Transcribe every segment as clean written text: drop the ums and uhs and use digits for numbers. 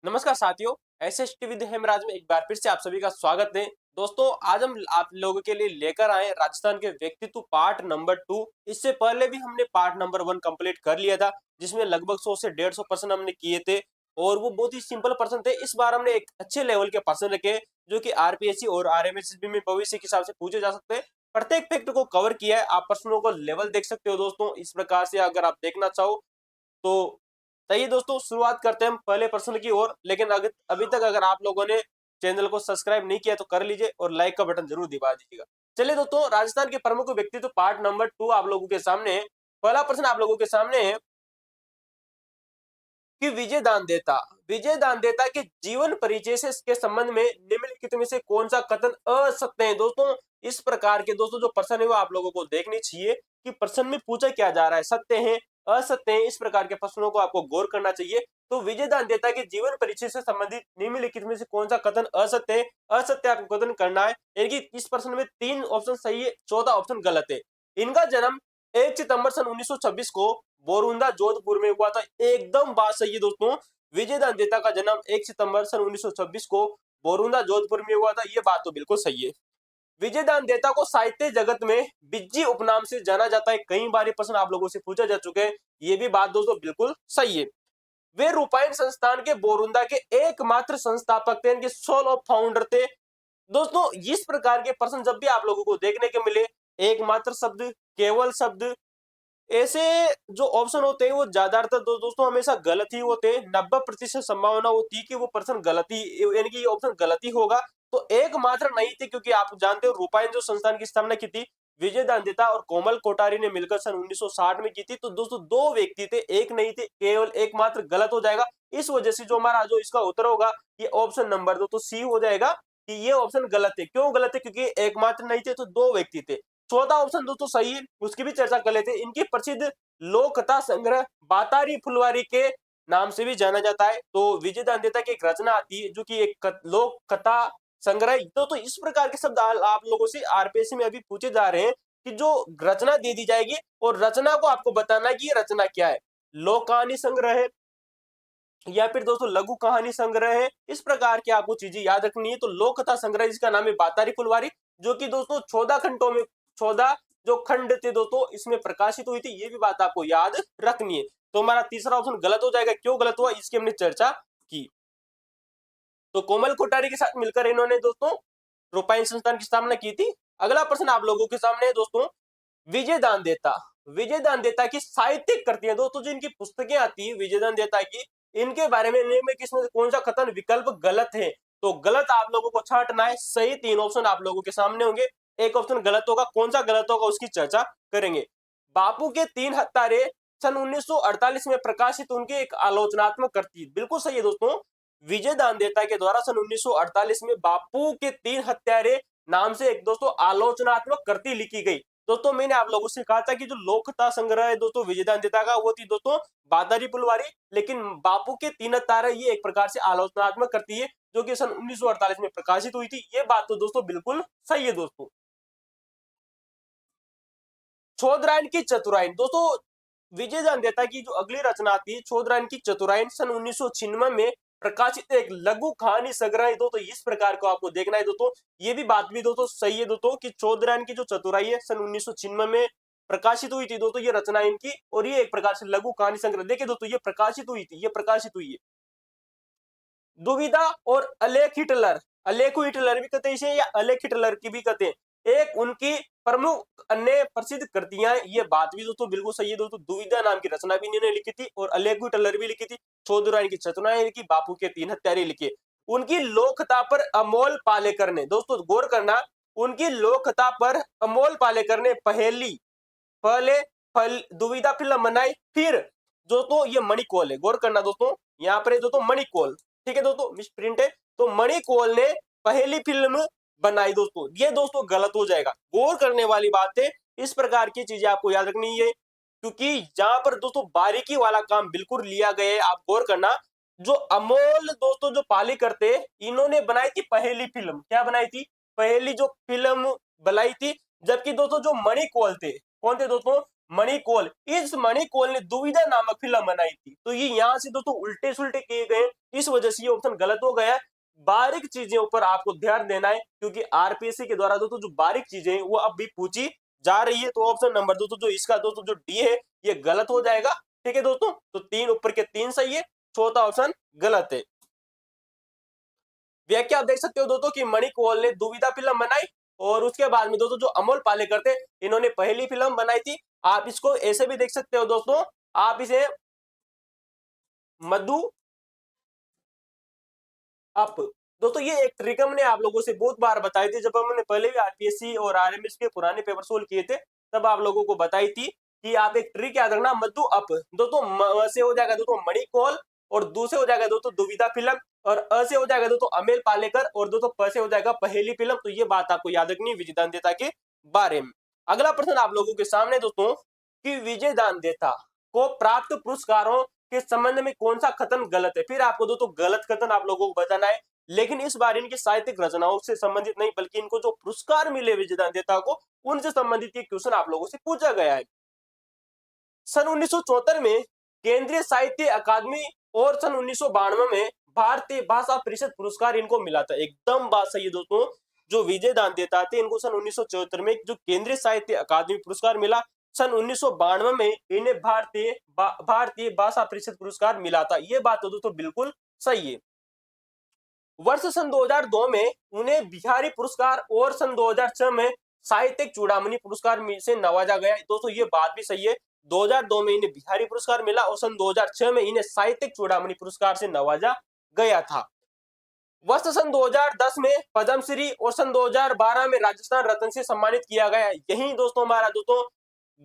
नमस्कार साथियों, SST with Hemraj में एक बार फिर से आप सभी का स्वागत है। दोस्तों, आज हम आप लोगों के लिए लेकर आए राजस्थान के व्यक्तित्व पार्ट नंबर 2। इससे पहले भी हमने पार्ट नंबर 1 कंप्लीट कर लिया था, जिसमें लगभग 100 से 150 प्रश्न हमने किए थे और वो बहुत ही सिंपल प्रश्न थे। इस बार हमने एक अच्छे लेवल के प्रश्न रखे जो कि आरपीएससी और आरएमएसबी में भविष्य के हिसाब से पूछे जा सकते हैं। प्रत्येक फैक्ट को कवर किया है। आप प्रश्नों को लेवल देख सकते हो दोस्तों। इस प्रकार से अगर आप देखना चाहो तो चलिए दोस्तों, शुरुआत करते हैं हम पहले प्रश्न की ओर। लेकिन अभी तक अगर आप लोगों ने चैनल को सब्सक्राइब नहीं किया तो कर लीजिए और लाइक का बटन जरूर दबा दीजिएगा। चलिए दोस्तों, राजस्थान के प्रमुख व्यक्तित्व पार्ट नंबर 2 आप लोगों के सामने है। पहला प्रश्न आप लोगों के सामने है कि विजय दान देता के जीवन परिचय से के संबंध में निम्नलिखित में से कौन सा कथन असत्य है। दोस्तों, इस प्रकार के दोस्तों जो प्रश्न है वो आप लोगों को देखनी चाहिए कि प्रश्न में पूछा क्या जा रहा है, सत्य है असत्य है। इस प्रकार के प्रश्नों को आपको गौर करना चाहिए। तो विजय दान देता के जीवन परिचय से संबंधित निम्नलिखित में से कौन सा कथन असत्य है, असत्य आपको कथन करना है। यानी कि इस प्रश्न में 3 ऑप्शन सही है, 14 ऑप्शन गलत है। इनका जन्म 1 सितंबर सन 1926 को बोरुंदा जोधपुर में हुआ था। एकदम बात सही है दोस्तों। विजय दान देता का जन्म 1 सितंबर सन 1926 को बोरुंदा जोधपुर में हुआ था। ये बात तो बिल्कुल सही है। विजय दान देता को साहित्य जगत में बिज्जी उपनाम से जाना जाता है। कई बार ये प्रश्न आप लोगों से पूछा जा चुके हैं। ये भी बात दोस्तों बिल्कुल सही है। वे रूपायन संस्थान के बोरुंदा के एकमात्र संस्थापक थे, इनके सोल ऑफ फाउंडर थे। दोस्तों, इस प्रकार के प्रश्न जब भी आप लोगों को देखने के मिले, एकमात्र शब्द, केवल शब्द, ऐसे जो ऑप्शन होते हैं वो ज्यादातर दोस्तों हमेशा गलत ही होते हैं। 90% संभावना होती है कि वो प्रश्न गलत ही, यानी कि ये ऑप्शन गलत ही होगा। तो एकमात्र नहीं थे, क्योंकि आप जानते हो रूपायन जो संस्थान की स्थापना की थी विजय दांदेता और कोमल कोठारी ने मिलकर सन 1960 में की थी। तो दोस्तों 2 व्यक्ति थे, एक नहीं थे, केवल एकमात्र गलत हो जाएगा। इस वजह से जो हमारा जो इसका उत्तर होगा ये ऑप्शन नंबर 2 तो सी हो जाएगा कि ये ऑप्शन गलत है। क्यों गलत है? क्योंकि एकमात्र नहीं थे तो 2 व्यक्ति थे। चौथा ऑप्शन दोस्तों सही है, उसकी भी चर्चा कर लेते हैं। इनकी प्रसिद्ध लोक कथा संग्रह बातारी फुलवारी के नाम से भी जाना जाता है। तो विजय दांदेता की एक रचना आती है जो कि एक लोक कथा संग्रह। तो इस प्रकार के शब्द आप लोगों से आरपीएससी में अभी पूछे जा रहे हैं कि जो रचना दे दी जाएगी और रचना को आपको बताना है कि ये रचना क्या है, लोक कहानी संग्रह है या फिर दोस्तों लघु कहानी संग्रह है। इस प्रकार की आपको चीजें याद रखनी है। तो लोक कथा संग्रह जिसका नाम है बातारी फुलवारी, जो कि दोस्तों 14 खंडों में 14 जो खंड थे दोस्तों इसमें प्रकाशित हुई थी। ये भी बात आपको याद रखनी है। तो हमारा तीसरा ऑप्शन गलत हो जाएगा। क्यों गलत हुआ इसकी हमने चर्चा की। तो कोमल कोठारी के साथ मिलकर इन्होंने दोस्तों रूपायन संस्थान की स्थापना की थी। अगला प्रश्न आप लोगों के सामने है दोस्तों, विजय दान देता की साहित्यिक कृतियां। दोस्तों जो इनकी पुस्तकें आती है विजय दान देता की, इनके बारे में इनमें किसमें से कौन सा कथन विकल्प गलत है। तो गलत आप लोगों को छांटना है। सही 3 ऑप्शन आप लोगों के सामने होंगे, एक ऑप्शन गलत होगा। कौन सा गलत होगा उसकी चर्चा करेंगे। बापू के 3 हत्यारे सन 1948 में प्रकाशित उनकी एक आलोचनात्मक कृति, बिल्कुल सही है दोस्तों। विजय दान देता के द्वारा सन 1948 में बापू के 3 हत्यारे नाम से एक दोस्तों आलोचनात्मक कृति लिखी गई। दोस्तों मैंने आप लोगों से कहा था कि जो लोक कथा संग्रह है दोस्तों विजय दान देता का, वो थी दोस्तों बादारी पुलवारी। लेकिन बापू के 3 तारे ये एक प्रकार से आलोचनात्मक करती है जो कि सन 1948 में प्रकाशित हुई थी। ये बात तो दोस्तों बिल्कुल सही है दोस्तों। छोदरायन की चतुरायन, दोस्तों विजय दान देता की जो अगली रचना थी छोदरायन की चतुरायन सन 1996 में प्रकाशित एक लघु कहानी संग्रह है। दोस्तों इस प्रकार को आपको देखना है दोस्तों। ये भी बात भी दोस्तों सही है दोस्तों कि चौधरायन की जो चतुराई है सन 1996 में प्रकाशित हुई थी दोस्तों ये रचना इनकी। और ये एक प्रकार से लघु कहानी संग्रह, देखिए दोस्तों ये प्रकाशित हुई थी, ये प्रकाशित हुई है। दुविधा और अलेख हिटलर, अलेखु हिटलर भी कहते हैं इसे या अलेख हिटलर की भी कहते हैं। एक उनकी प्रमुख अन्य प्रसिद्ध कृतियां, ये बात भी दोस्तों बिल्कुल सही है दोस्तों। दुविधा नाम की रचना भी इन्होंने लिखी थी और अलेखु हिटलर भी लिखी थी। चौधरायन की चतुराई लिखी, बापू के 3 हत्यारे लिखे। उनकी लोककथा पर अमोल पालेकर ने, दोस्तों गौर करना, उनकी लोककथा पर अमोल पालेकर ने पहले फल दुविधा फिल्म बनाई। फिर दोस्तों ये मणिकौल है, गौर करना दोस्तों, यहाँ पर दोस्तों मणिकौल, ठीक है दोस्तों मिस प्रिंट है। तो मणिकौल ने पहली फिल्म बनाई दोस्तों, ये दोस्तों गलत हो जाएगा। गौर करने वाली बात है, इस प्रकार की चीजें आपको याद रखनी है क्योंकि जहां पर दोस्तों बारीकी वाला काम बिल्कुल लिया गया है। आप गौर करना, जो अमोल दोस्तों जो पाली करते इन्होंने बनाई थी पहली फिल्म, क्या बनाई थी, पहली जो फिल्म बनाई थी। जबकि दोस्तों जो मणिकौल थे, कौन थे दोस्तों, मणिकौल, इस मणिकौल ने दुविधा नामक फिल्म बनाई थी। तो ये यहाँ से दोस्तों उल्टे सुल्टे किए गए, इस वजह से ये ऑप्शन गलत हो गया है। बारीक चीजें ऊपर आपको ध्यान देना है, क्योंकि आरपीएससी के द्वारा दोस्तों जो बारीक चीजें हैं वो अब भी पूछी जा रही है। तो ऑप्शन नंबर दोस्तों जो इसका दोस्तों जो डी है ये गलत हो जाएगा। ठीक है दोस्तों, तो तीन ऊपर के तीन सही है, चौथा ऑप्शन गलत है। व्याख्या आप देख सकते हो दोस्तों कि मणिकौल ने दुविधा फिल्म बनाई, और उसके बाद में दोस्तों जो अमोल पालेकर थे इन्होंने पहली फिल्म बनाई थी। आप इसको ऐसे भी देख सकते हो दोस्तों, आप इसे मधु अप, दोस्तों ये एक ट्रिक हमने आप लोगों से बहुत बार बताई थी, जब हमने पहले भी आरपीएससी और आरएमएस के पुराने पेपर सोल्व किए थे तब आप लोगों को बताई थी कि आप एक ट्रिक याद रखना, मधु अप। दोस्तों म से हो जाएगा दोस्तों मणिकौल, और दू से हो जाएगा दोस्तों दुविधा फिल्म, और अ से हो जाएगा दोस्तों अमेल पालेकर, और दोस्तों प से हो जाएगा पहली फिल्म। तो ये बात आपको याद रखनी है विजय दानदेता के बारे में। अगला प्रश्न आप लोगों के सामने दोस्तों कि विजय दानदेता को प्राप्त पुरस्कारों के संबंध में कौन सा कथन गलत है। फिर आपको दोस्तों गलत कथन आप लोगों को बताना है, लेकिन इस बार इनकी साहित्यिक रचनाओं से संबंधित नहीं, बल्कि इनको जो पुरस्कार मिले विजय दानदेता को उनसे संबंधित ये क्वेश्चन आप लोगों से पूछा गया है। सन 1974 में केंद्रीय साहित्य अकादमी और सन 1992 में भारतीय भाषा परिषद पुरस्कार इनको मिला था। एकदम बात सही है दोस्तों, जो विजय दानदेता थे इनको सन 1974 में जो केंद्रीय साहित्य अकादमी पुरस्कार मिला, सन 1992 में इन्हें भारतीय भाषा परिषद पुरस्कार मिला था। ये बात तो दोस्तों बिल्कुल सही है। वर्ष सन 2002 में उन्हें बिहारी पुरस्कार और सन 2006 में साहित्यिक चूड़ामणि पुरस्कार से नवाजा गया। दोस्तों ये बात भी सही है, 2002 में इन्हें बिहारी पुरस्कार मिला और सन 2006 में इन्हें साहित्यिक चूड़ामणि पुरस्कार से नवाजा गया था। वर्ष सन 2010 में पद्मश्री और सन 2012 में राजस्थान रत्न से सम्मानित किया गया। यही दोस्तों हमारा दोस्तों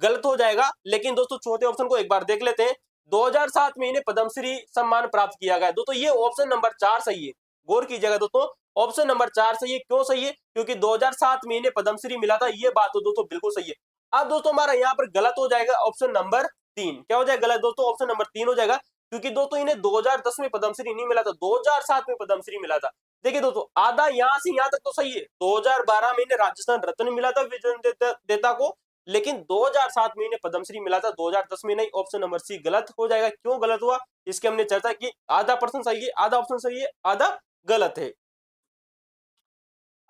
गलत हो जाएगा, लेकिन दोस्तों चौथे ऑप्शन को एक बार देख लेते हैं। 2007 में इन्हें पद्मश्री सम्मान प्राप्त किया गया। दोस्तों ये ऑप्शन नंबर 4 सही है, गौर कीजिएगा दोस्तों, ऑप्शन नंबर 4 सही है। क्यों सही है? क्योंकि 2007 में इन्हें पद्मश्री मिला था। ये बात तो दोस्तों बिल्कुल सही है। अब दोस्तों हमारा यहाँ पर गलत हो जाएगा ऑप्शन नंबर 3। क्या हो जाएगा गलत दोस्तों? ऑप्शन नंबर 3 हो जाएगा, क्योंकि दोस्तों इन्हें 2010 में पद्मश्री नहीं मिला था, 2007 में पद्मश्री मिला था। देखिए दोस्तों आधा यहाँ से यहाँ तक तो सही है, 2012 में इन्हें राजस्थान रत्न मिला था विजय देता को, लेकिन 2007 में इन्हें पद्मश्री मिला था, 2010 में नहीं। ऑप्शन नंबर सी गलत हो जाएगा। क्यों गलत हुआ इसकी हमने चर्चा की, आधा पर्सन सही है, आधा ऑप्शन सही है, आधा गलत है।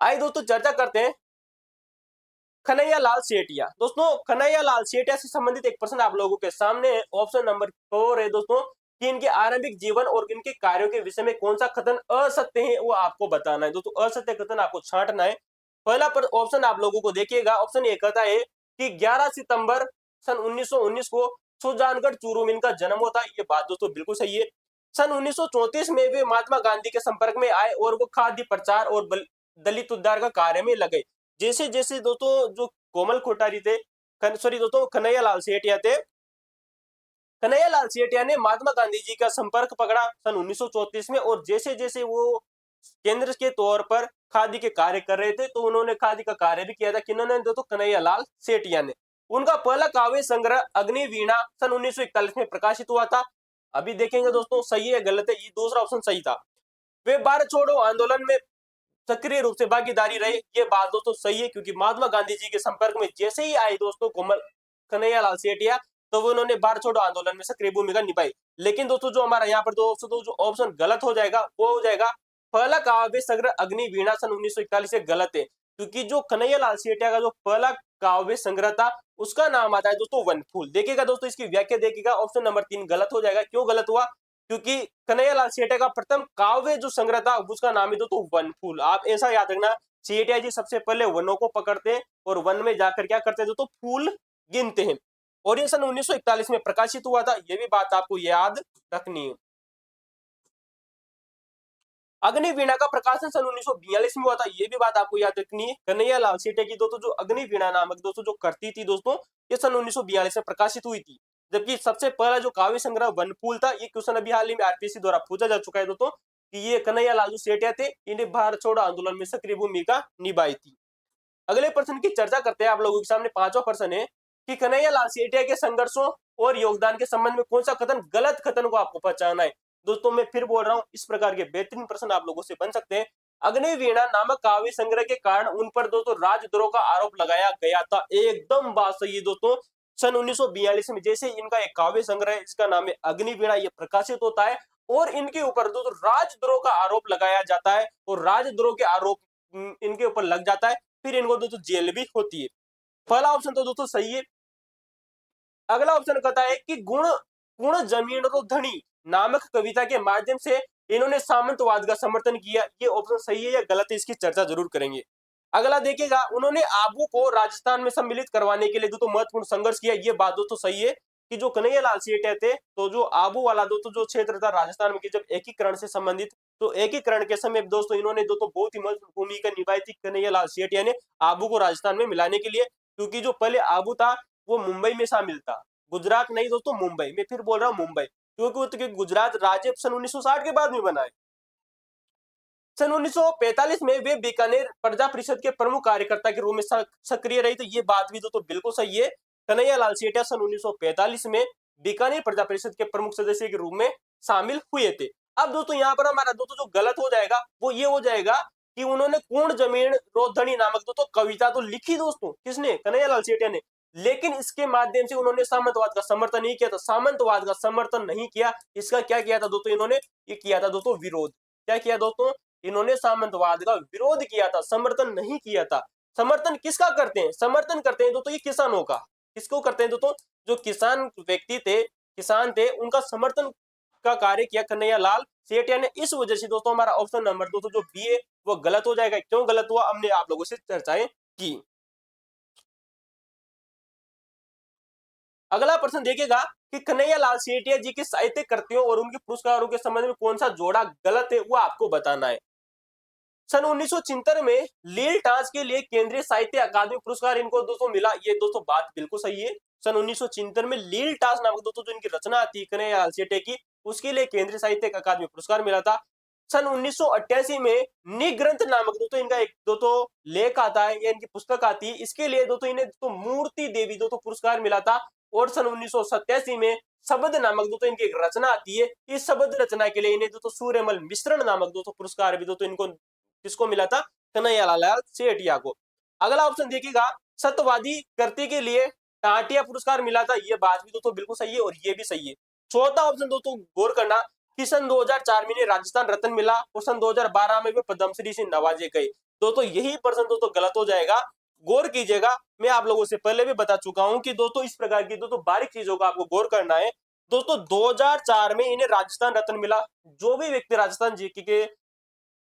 आइए दोस्तों चर्चा करते हैं कन्हैया लाल सेठिया। दोस्तों कन्हैया लाल सेठिया से संबंधित एक प्रश्न आप लोगों के सामने है। ऑप्शन नंबर 4 है दोस्तों कि इनके आरंभिक जीवन और इनके कार्यों के विषय में कौन सा कथन असत्य है वो आपको बताना है। दोस्तों असत्य कथन आपको छांटना है। पहला पर ऑप्शन आप लोगों को देखिएगा, ऑप्शन ए कहता है कि 11 सितंबर सन 1919 को सुजानगढ़ चूरू में इनका जन्म होता है। ये बात दोस्तों बिल्कुल सही है। सन 1934 में वे महात्मा गांधी के संपर्क में आए और वो खाद्य प्रचार और दलित उद्धार का कार्य में लगे। जैसे जैसे दोस्तों जो कोमल कोठारी थे, सॉरी दोस्तों कन्हैया लाल सेठिया थे, कन्हैया लाल सेठिया ने महात्मा गांधी जी का संपर्क पकड़ा सन 1934 में, और जैसे जैसे वो केंद्र के तौर पर खादी के कार्य कर रहे थे तो उन्होंने खादी का कार्य भी किया था। किन्होंने दोस्तों कन्हैया लाल सेठिया ने। उनका पहला काव्य संग्रह अग्निवीणा सन 1941 में प्रकाशित हुआ था। अभी देखेंगे दोस्तों सही है गलत है, ये दूसरा ऑप्शन सही था। वे भारत छोड़ो आंदोलन में सक्रिय रूप से भागीदारी रहे। ये बात दोस्तों सही है, क्योंकि महात्मा गांधी जी के संपर्क में जैसे ही आए दोस्तों कन्हैया लाल सेठिया, तो वो उन्होंने भारत छोड़ो आंदोलन में सक्रिय भूमिका निभाई। लेकिन दोस्तों जो हमारा यहाँ पर दोस्तों जो ऑप्शन गलत हो जाएगा वो हो जाएगा पहला काव्य संग्रह अग्निवीणा सन 1941 से गलत है, क्योंकि जो कन्हैया लाल सेठिया का जो पहला काव्य संग्रह था उसका नाम आता है दोस्तों वनफूल। देखिएगा दोस्तों इसकी व्याख्या देखिएगा, ऑप्शन नंबर 3 गलत हो जाएगा। क्यों गलत हुआ? क्योंकि कन्हैया लाल सेठिया का प्रथम काव्य जो संग्रह था उसका नाम है दोस्तों वनफूल। आप ऐसा याद रखना, सेठिया जी सबसे पहले वनों को पकड़ते हैं और वन में जाकर क्या करते हैं दोस्तों, फूल गिनते हैं, और ये सन 1941 में प्रकाशित हुआ था। ये भी बात आपको याद रखनी है। अग्निवीणा का प्रकाशन सन 1942 में हुआ था। ये भी बात आपको याद रखनी है। कन्हैया लाल सेठिया की दोस्तों जो अग्निवीणा नामक दोस्तों जो करती थी दोस्तों, ये सन 1942 में प्रकाशित हुई थी। जबकि सबसे पहला जो काव्य संग्रह वनफूल था, ये क्वेश्चन अभी हाल ही में आरपीएससी द्वारा पूछा जा चुका है दोस्तों कि ये कन्हैया लाल सेठिया थे, इन्हें भारत छोड़ो आंदोलन में सक्रिय भूमिका निभाई थी। अगले प्रश्न की चर्चा करते हैं आप लोगों के सामने। पांचवा प्रश्न है कि कन्हैया लाल सेठिया के संघर्षों और योगदान के संबंध में कौन सा कथन गलत कथन को आपको पहचानना है। दोस्तों मैं फिर बोल रहा हूं, इस प्रकार के बेहतरीन प्रश्न आप लोगों से बन सकते हैं। अग्निवीणा नामक काव्य संग्रह के कारण उन पर दोस्तों राजद्रोह का आरोप लगाया गया था। एकदम बात सही है दोस्तों, सन 1942 में जैसे इनका एक काव्य संग्रह इसका नाम है अग्निवीणा, ये प्रकाशित होता है और इनके ऊपर दोस्तों राजद्रोह का आरोप लगाया जाता है और राजद्रोह के आरोप इनके ऊपर लग जाता है, फिर इनको दोस्तों जेल भी होती है। पहला ऑप्शन तो दोस्तों सही है। अगला ऑप्शन कहता है कि गुण गुण जमीन रो धनी नामक कविता के माध्यम से इन्होंने सामंतवाद का समर्थन किया। ये ऑप्शन सही है या गलत है, इसकी चर्चा जरूर करेंगे। अगला देखिएगा, उन्होंने आबू को राजस्थान में सम्मिलित करवाने के लिए दोस्तों महत्वपूर्ण संघर्ष किया। ये बात दोस्तों सही है कि जो कन्हैयालाल सेठिया थे, तो जो आबू वाला दोस्तों जो क्षेत्र था राजस्थान में कि जब एकीकरण से संबंधित, तो एकीकरण के समय दोस्तों इन्होंने दोस्तों बहुत ही महत्वपूर्ण भूमिका निभाई थी कन्हैयालाल सेठिया ने आबू को राजस्थान में मिलाने के लिए। क्योंकि जो पहले आबू था वो मुंबई में शामिल था, गुजरात नहीं दोस्तों मुंबई, मैं फिर बोल रहा हूँ मुंबई, क्योंकि गुजरात राज्य सन 1960 के बाद में बना है। सन 1945 में वे बीकानेर प्रजा परिषद के प्रमुख कार्यकर्ता के रूप में सक्रिय रही, तो ये बात भी दोस्तों बिल्कुल सही है। कन्हैयालाल सेठिया सन 1945 में बीकानेर प्रजा परिषद के प्रमुख सदस्य के रूप में शामिल हुए थे। अब दोस्तों यहाँ पर हमारा दोस्तों जो गलत हो जाएगा वो ये हो जाएगा कि उन्होंने पूर्ण जमीन रोधनी नामक दोस्तों कविता तो लिखी दोस्तों, किसने? कन्हैयालाल सेठिया ने, लेकिन इसके माध्यम से उन्होंने सामंतवाद का समर्थन नहीं किया था। सामंतवाद का समर्थन नहीं किया, इसका क्या किया था दोस्तों इन्होंने? ये किया था दोस्तों विरोध। क्या किया दोस्तों? इन्होंने सामंतवाद का विरोध किया था, समर्थन नहीं किया था। समर्थन किसका करते हैं? समर्थन करते हैं दोस्तों ये किसानों का। किसको करते हैं दोस्तों? जो किसान व्यक्ति थे, किसान थे, उनका समर्थन का कार्य किया कन्हैयालाल सेठिया ने। इस वजह से दोस्तों हमारा ऑप्शन नंबर दोस्तों जो बी है वो गलत हो जाएगा। क्यों गलत हुआ हमने आप लोगों से चर्चाएं की। अगला प्रश्न देखिएगा कि कन्हैयालाल सेठिया जी के साहित्य कृतियों और उनके पुरस्कारों के संबंध में कौन सा जोड़ा गलत है, वो आपको बताना है। सन 1976 में लील टांस के लिए केंद्रीय साहित्य अकादमी पुरस्कार इनको दोस्तों मिला। ये दोस्तों बात बिल्कुल सही है। सन 1976 में लील टांस नामक दोस्तों जो इनकी रचना आती है कन्हैयालाल सेठिया की, उसके लिए केंद्रीय साहित्य अकादमी पुरस्कार मिला था। सन 1988 में निग्रंथ नामक दोस्तों इनका एक दोस्तों लेख आता है या इनकी पुस्तक आती है, इसके लिए दोस्तों इन्हें दोस्तों मूर्ति देवी दोस्तों पुरस्कार मिला था। और सन 1987 में शब्द नामक दोस्तों इनकी एक रचना आती है, इस शब्द रचना के लिए इन्हें दोस्तों सूर्यमल मिश्रण नामक दोस्तों पुरस्कार भी दोस्तों इनको किसको मिला था? कन्हैयालाल सेठिया को। अगला ऑप्शन देखिएगा, सत्यवादी कृति के लिए टाटिया पुरस्कार मिला था। ये बात भी दोस्तों बिल्कुल सही है और ये भी सही है। चौथा ऑप्शन दोस्तों गौर करना कि सन 2004 में राजस्थान रत्न मिला और सन 2012 में वे पद्मश्री से नवाजे गए। दोस्तों यही प्रश्न दोस्तों गलत हो जाएगा, गौर कीजिएगा। मैं आप लोगों से पहले भी बता चुका हूं कि दोस्तों इस प्रकार की दोस्तों बारीक चीजों का आपको गौर करना है। दोस्तों 2004 में इन्हें राजस्थान रत्न मिला। जो भी व्यक्ति राजस्थान जीके के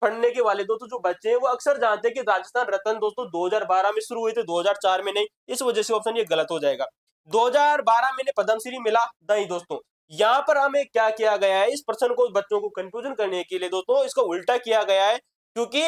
पढ़ने के वाले दोस्तों जो बच्चे हैं वो अक्सर जानते हैं कि राजस्थान रत्न दोस्तों 2012 में शुरू हुए थे, 2004 में नहीं। इस वजह से ऑप्शन ये गलत हो जाएगा। 2012 में पद्मश्री मिला नहीं दोस्तों। यहाँ पर हमें क्या किया गया है, इस प्रश्न को बच्चों को कंफ्यूजन करने के लिए दोस्तों इसको उल्टा किया गया है, क्योंकि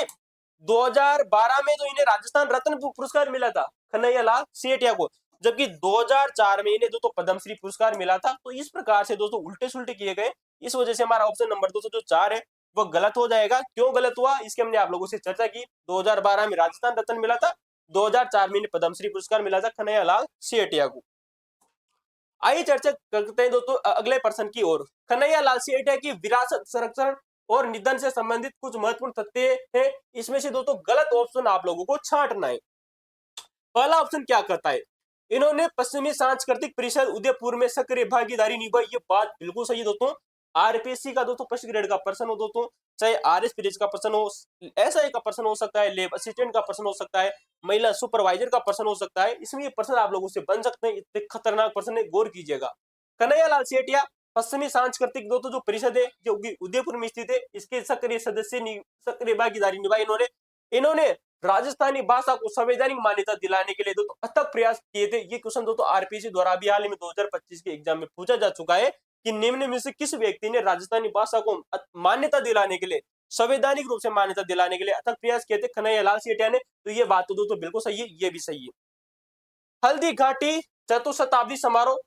2012 में तो इन्हें राजस्थान रत्न पुरस्कार मिला था कन्हैयालाल सेठिया को, जबकि 2004 में इन्हें दोस्तों पद्मश्री पुरस्कार मिला था। तो इस प्रकार से दोस्तों उल्टे सुल्टे किए गए। इस वजह से हमारा ऑप्शन नंबर दोस्तों जो 4 है वो गलत हो जाएगा। क्यों गलत हुआ इसके हमने आप लोगों से चर्चा की। 2012 में राजस्थान रत्न मिला था, 2004 में पद्मश्री पुरस्कार मिला था कन्हैयालाल सेठिया को। आइए चर्चा करते हैं दोस्तों अगले प्रश्न की ओर। कन्हैयालाल सेठिया की विरासत, संरक्षण और निधन से संबंधित कुछ महत्वपूर्ण तथ्य हैं। इसमें से दोस्तों गलत ऑप्शन आप लोगों को छांटना है। पहला ऑप्शन क्या कहता है, इन्होंने पश्चिमी सांस्कृतिक परिषद उदयपुर में सक्रिय भागीदारी निभाई। ये बात बिल्कुल सही है दोस्तों। आरपीएससी का दोस्तों फर्स्ट ग्रेड का प्रश्न हो दोस्तों, चाहे आरएस पीरियड का प्रश्न हो, एसआई का प्रश्न हो सकता है, लेब असिस्टेंट का प्रश्न हो सकता है, महिला सुपरवाइजर का प्रश्न हो सकता है, इसमें ये प्रश्न आप लोगों से बन सकते हैं। इतने खतरनाक प्रश्न है, गौर कीजिएगा। कन्हैयालाल सेठिया पश्चिमी सांस्कृतिक दोस्तों जो परिषद है जो उदयपुर में स्थित है, इसके सक्रिय सदस्य सक्रिय भागीदारी निभाई इन्होंने। इन्होंने राजस्थानी भाषा को संवैधानिक मान्यता दिलाने के लिए दोस्तों अथक प्रयास किए थे। ये क्वेश्चन दोस्तों आरपीएससी द्वारा अभी हाल ही में 2025 के एग्जाम में पूछा जा चुका है कि निम्न में से किस व्यक्ति ने राजस्थानी भाषा को मान्यता दिलाने के लिए, संवैधानिक रूप से मान्यता दिलाने के लिए अथक प्रयास किए थे? कन्हैयालाल सेठिया ने। तो ये बात तो दोस्तों बिल्कुल सही है, ये भी सही है। हल्दी घाटी चतुशताब्दी समारोह,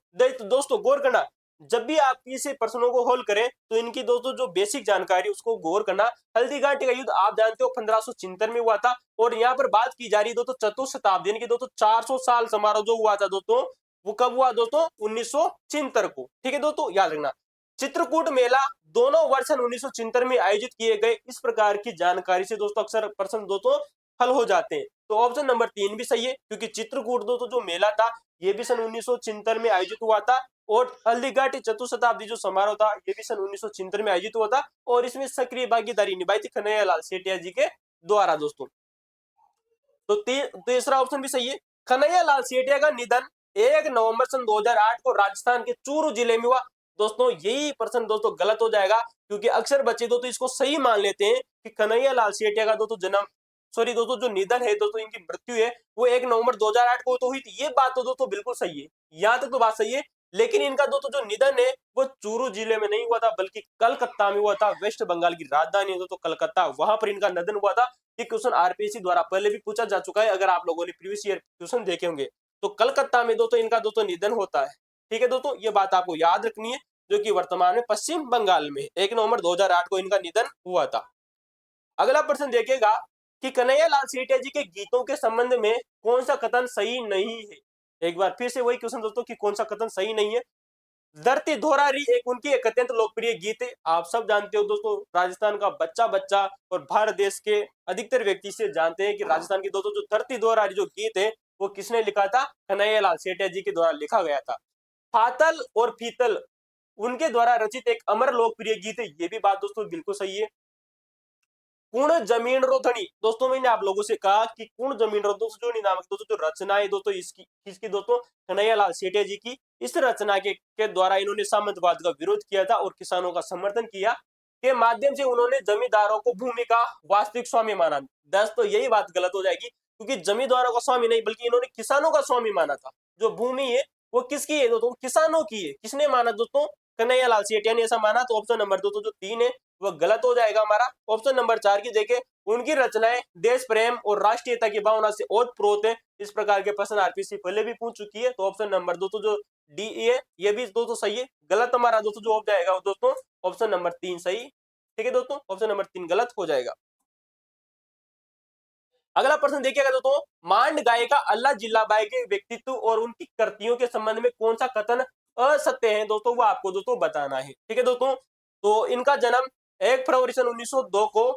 दोस्तों गौर करना, जब भी आप इसे प्रश्नों को हल करें तो इनकी दोस्तों जो बेसिक जानकारी उसको गौर करना। हल्दी घाटी का युद्ध आप जानते हो 1576 में हुआ था, और यहाँ पर बात की जा रही है दोस्तों चतुशताब्दी की, दोस्तों 400 साल समारोह जो हुआ था दोस्तों वो कब हुआ दोस्तों? 1976 को। ठीक है दोस्तों, याद रखना। चित्रकूट मेला दोनों वर्ष 1976 में आयोजित किए गए। इस प्रकार की जानकारी से दोस्तों अक्सर प्रश्न दोस्तों फल हो जाते हैं। तो ऑप्शन नंबर 3 भी सही है, क्योंकि चित्रकूट दोस्तों जो मेला था ये भी सन 1976 में आयोजित हुआ था, और हल्दीघाटी चतुशताब्दी जो समारोह था ये भी सन 1976 में आयोजित हुआ था, और इसमें सक्रिय भागीदारी निभाई थी कन्हैयालाल सेठिया जी के द्वारा दोस्तों। तो तीसरा ऑप्शन भी सही है। कन्हैयालाल सेठिया का निधन 1 नवंबर सन 2008 को राजस्थान के चूरू जिले में हुआ। दोस्तों यही प्रश्न दोस्तों गलत हो जाएगा, क्योंकि अक्सर बच्चे दोस्तों इसको सही मान लेते हैं कि कन्हैयालाल सेठिया का दोस्तों जन्म, सॉरी दोस्तों जो निधन है दोस्तों, इनकी मृत्यु है वो 1 नवंबर 2008 को तो हुई थी। ये बात तो दोस्तों बिल्कुल सही है, यहाँ तक तो बात सही है। लेकिन इनका दोस्तों जो निधन है वो चूरू जिले में नहीं हुआ था, बल्कि कलकत्ता में हुआ था। वेस्ट बंगाल की राजधानी है दोस्तों कलकत्ता, वहां पर इनका निधन हुआ था। ये क्वेश्चन आरपीएससी द्वारा पहले भी पूछा जा चुका है, अगर आप लोगों ने प्रीवियस ईयर क्वेश्चन देखे होंगे। तो कलकत्ता में दोस्तों इनका दोस्तों निधन होता है। ठीक है दोस्तों, ये बात आपको याद रखनी है, जो कि वर्तमान में पश्चिम बंगाल में 1 नवंबर 2008 को इनका निधन हुआ था। अगला प्रश्न देखिएगा कि कन्हैयालाल सेठिया जी के गीतों के संबंध में कौन सा कथन सही नहीं है। एक बार फिर से वही क्वेश्चन दोस्तों कि कौन सा कथन सही नहीं है। धरती धोरारी एक उनकी एक अत्यंत लोकप्रिय गीत है। आप सब जानते हो दोस्तों, राजस्थान का बच्चा बच्चा और भारत देश के अधिकतर व्यक्ति से जानते हैं कि राजस्थान की दोस्तों जो धरती धोरारी जो गीत है वो किसने लिखा था, कन्हैयालाल सेठिया जी के द्वारा लिखा गया था। फातल और फीतल उनके द्वारा रचित एक अमर लोकप्रिय गीत है, ये भी बात दोस्तों बिल्कुल सही है। कुण जमीन रोधनी, दोस्तों मैंने आप लोगों से कहा कि कुण जमीन रो दोस्तों जो नामक दोस्तों जो रचना है दोस्तों इसकी दोस्तों कन्हैयालाल सेठिया जी की। इस रचना के द्वारा इन्होंने सामंतवाद का विरोध किया था और किसानों का समर्थन किया, के माध्यम से उन्होंने जमींदारों को भूमि का वास्तविक स्वामी माना। दोस्तों यही बात गलत हो जाएगी, क्योंकि जमींदारों का स्वामी नहीं बल्कि इन्होंने किसानों का स्वामी माना था। जो भूमि है वो किसकी है दोस्तों, किसानों की है। किसने माना दोस्तों, कन्हैयालाल सेठिया ने ऐसा माना। तो ऑप्शन नंबर दोस्तों जो 3 है वो गलत हो जाएगा हमारा। ऑप्शन नंबर 4 की देखें, उनकी रचनाएं देश प्रेम और राष्ट्रीयता की भावना से ओतप्रोत है। इस प्रकार के प्रश्न आरपीसी पहले भी पूछ चुकी है। तो ऑप्शन नंबर दोस्तों जो डी है ये भी दोस्तों सही है। गलत हमारा दोस्तों जो हो जाएगा दोस्तों ऑप्शन नंबर 3 सही। ठीक है दोस्तों, ऑप्शन नंबर 3 गलत हो जाएगा। अगला प्रश्न देखिएगा दोस्तों, मांड गायिका अल्लाह जिल्लाबाई के व्यक्तित्व और उनकी कृतियों के संबंध में कौन सा कथन असत्य है दोस्तों, वो आपको दोस्तों बताना है। ठीक है दोस्तों, तो इनका जन्म 1 फरवरी सन 1902 को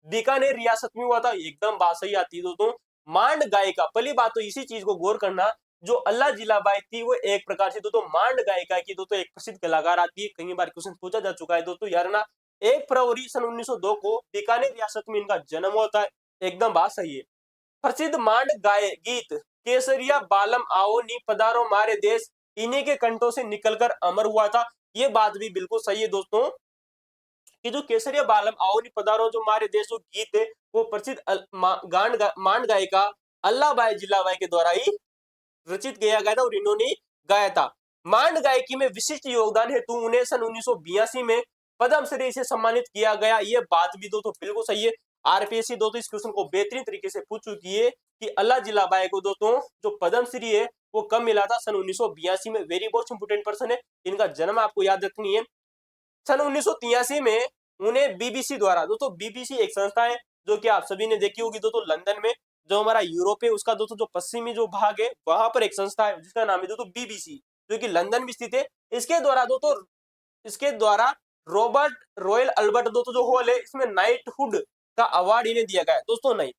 बीकानेर रियासत में हुआ था, एकदम बात सही आती है दोस्तों। मांड गायिका, पहली बात तो इसी चीज को गौर करना, जो अल्लाह जिलाबाई थी वो एक प्रकार से दोस्तों मांड गायिका की दोस्तों एक प्रसिद्ध कलाकार आती है। कई बार क्वेश्चन पूछा जा चुका है दोस्तों यार ना। 1 फरवरी सन 1902 को बीकानेर रियासत में इनका जन्म होता है, एकदम बात सही है। प्रसिद्ध मांड गाय गीत केसरिया बालम आओ नी पधारो मारे देश इन्हीं के कंठों से निकलकर अमर हुआ था। ये बात भी बिल्कुल सही है दोस्तों, कि जो केसरिया बालम आओ नी पधारो जो हमारे देश जो गीत है वो प्रसिद्ध मांड गायिका अल्लाबाई जिल्लाबाई के द्वारा ही रचित किया गया था और इन्होंने गाया था। मांड गायकी में विशिष्ट योगदान हेतु उन्हें सन 1982 में पद्मश्री से सम्मानित किया गया। ये बात भी दोस्तों बिल्कुल सही है। आरपीएससी दोस्तों इस क्वेश्चन को बेहतरीन तरीके से पूछ चुकी है कि अल्लाह जिलाबाई को दोस्तों जो पद्मश्री है वो कब मिला था, सन 1982 में। वेरी मोस्ट इंपोर्टेंट पर्सन है, इनका जन्म आपको याद रखनी है। सन 1983 में उन्हें बीबीसी द्वारा, दोस्तों बीबीसी एक संस्था है जो कि आप सभी ने देखी होगी दोस्तों, लंदन में जो हमारा यूरोप है उसका दोस्तों जो पश्चिमी जो भाग है वहां पर एक संस्था है जिसका नाम है दोस्तों बीबीसी, जो कि लंदन में स्थित है। इसके द्वारा रॉबर्ट रॉयल अल्बर्ट दोस्तों जो हॉल है इसमें नाइटहुड का अवार्ड इन्हें दिया गया है दोस्तों। नहीं,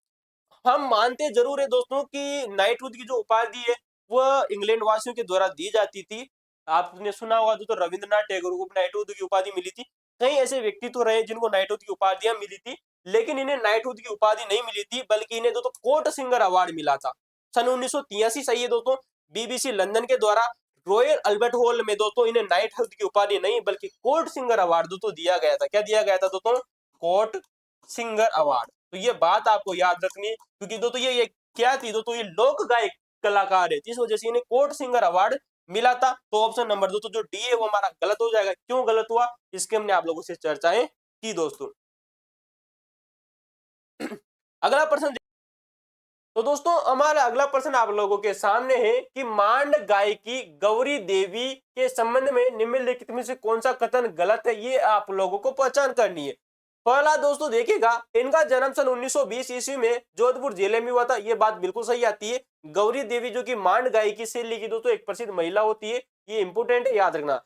हम मानते जरूर है दोस्तों कि नाइटहुड की जो उपाधि है वह इंग्लैंड वासियों के द्वारा दी जाती थी। आपने सुना होगा दोस्तों रविंद्रनाथ टैगोर को नाइटहुड की उपाधि मिली थी। कई ऐसे व्यक्तित्व रहे जिनको नाइटहुड की उपाधियां मिली थी, लेकिन इन्हें नाइटहुड की उपाधि नहीं मिली थी, बल्कि इन्हें दोस्तों कोर्ट सिंगर अवार्ड मिला था सन 1983। सही है दोस्तों, बीबीसी लंदन के द्वारा रॉयल अल्बर्ट हॉल में दोस्तों इन्हें नाइटहुड की उपाधि नहीं बल्कि कोर्ट सिंगर अवार्ड दोस्तों दिया गया था। क्या दिया गया था दोस्तों, कोर्ट सिंगर अवार्ड। तो ये बात आपको याद रखनी है, क्योंकि दोस्तों ये क्या थी दोस्तों, ये लोक गायक कलाकार है, जिस वजह से इन्हें कोर्ट सिंगर अवार्ड मिला था। तो ऑप्शन नंबर दोस्तों जो डी है वो हमारा गलत हो जाएगा। क्यों गलत हुआ इसके हमने आप लोगों से चर्चाएं की दोस्तों। अगला प्रश्न, तो दोस्तों हमारा अगला प्रश्न आप लोगों के सामने है कि मांड गायकी गौरी देवी के संबंध में निम्नलिखित में से कौन सा कथन गलत है, ये आप लोगों को पहचान करनी है। पहला दोस्तों देखिएगा, इनका जन्म सन 1920 ईस्वी में जोधपुर जिले में हुआ था। ये बात बिल्कुल सही आती है। गौरी देवी जो कि मांड गायकी शैली की दोस्तों एक प्रसिद्ध महिला होती है, ये इंपोर्टेंट है, याद रखना।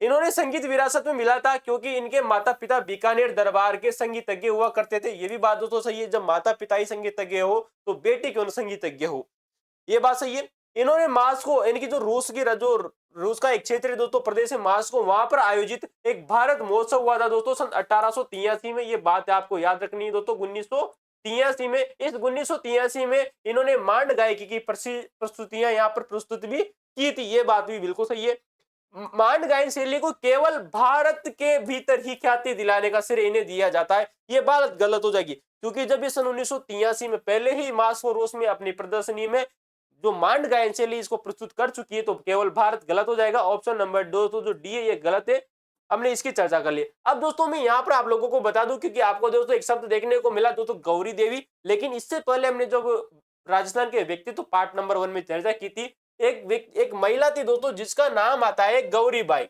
इन्होंने संगीत विरासत में मिला था क्योंकि इनके माता पिता बीकानेर दरबार के संगीतज्ञ हुआ करते थे। ये भी बात दोस्तों सही है, जब माता पिता ही संगीतज्ञ हो तो बेटी क्यों न संगीतज्ञ हो, ये बात सही है। इन्होंने मास्को, इनकी जो जो रूस का एक क्षेत्र है दोस्तों, प्रदेश है मास्को, वहां पर आयोजित एक भारत महोत्सव हुआ था दोस्तों सन 1883 में। ये बात आपको याद रखनी है दोस्तों। 1983 में, इस 1983 में इन्होंने मांड गायकी की प्रस्तुतियां यहाँ पर प्रस्तुत भी की थी। ये बात भी बिल्कुल सही है। मांड गायन शैली को केवल भारत के भीतर ही ख्याति दिलाने का श्रेय इन्हें दिया जाता है। ये बात गलत हो जाएगी, क्योंकि जब ये सन 1983 में पहले ही मास्को रूस में अपनी प्रदर्शनी में जो मांड गायन शैली इसको प्रस्तुत कर चुकी है, तो केवल भारत गलत हो जाएगा। ऑप्शन नंबर 2 तो जो डी है ये गलत है। हमने इसकी चर्चा कर ली। अब दोस्तों मैं यहाँ पर आप लोगों को बता दूं, क्योंकि आपको दोस्तों एक शब्द देखने को मिला दोस्तों गौरी देवी, लेकिन इससे पहले हमने जब राजस्थान के व्यक्तित्व पार्ट नंबर 1 में चर्चा की थी, एक महिला थी दोस्तों जिसका नाम आता है गौरीबाई।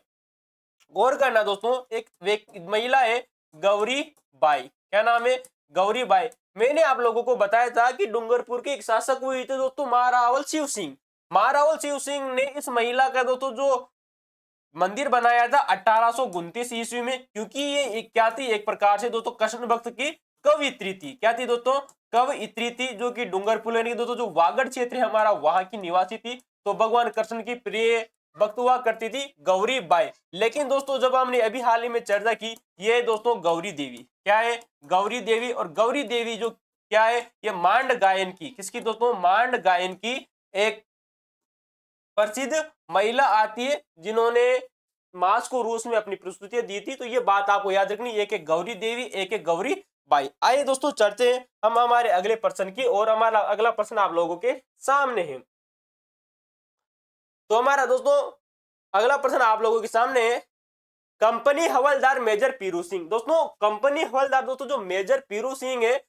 गौर करना दोस्तों, एक महिला है गौरीबाई। क्या नाम है? गौरीबाई। मैंने आप लोगों को बताया था कि डूंगरपुर के एक शासक हुए थे दोस्तों महारावल शिव सिंह। महारावल शिव सिंह ने इस महिला का दोस्तों जो मंदिर बनाया था 1829 ईस्वी में, क्योंकि ये क्या थी, एक प्रकार से दोस्तों कृष्ण भक्त की कवियत्री थी। क्या थी दोस्तों? कवियत्री थी, जो कि डूंगरपुर यानी दोस्तों जो वागड़ क्षेत्र है हमारा, वहां की निवासी थी। तो भगवान कृष्ण की प्रिय भक्त हुआ करती थी गौरीबाई। लेकिन दोस्तों जब हमने अभी हाल ही में चर्चा की, ये दोस्तों गौरी देवी क्या है? गौरी देवी। और गौरी देवी जो क्या है, ये मांड गायन की, किसकी दोस्तों? मांड गायन की एक प्रसिद्ध महिला आती है, जिन्होंने मास्को रूस में अपनी प्रस्तुतियां दी थी। तो ये बात आपको याद रखनी, एक एक गौरी देवी, एक एक गौरी बाई। आइए दोस्तों चलते हैं हम हमारे अगले प्रश्न की, और हमारा अगला प्रश्न आप लोगों के सामने है। तो हमारा दोस्तों अगला प्रश्न आप लोगों के सामने है, कंपनी हवलदार मेजर पीरू सिंह। दोस्तों कंपनी हवलदार दोस्तों जो मेजर पीरू सिंह है,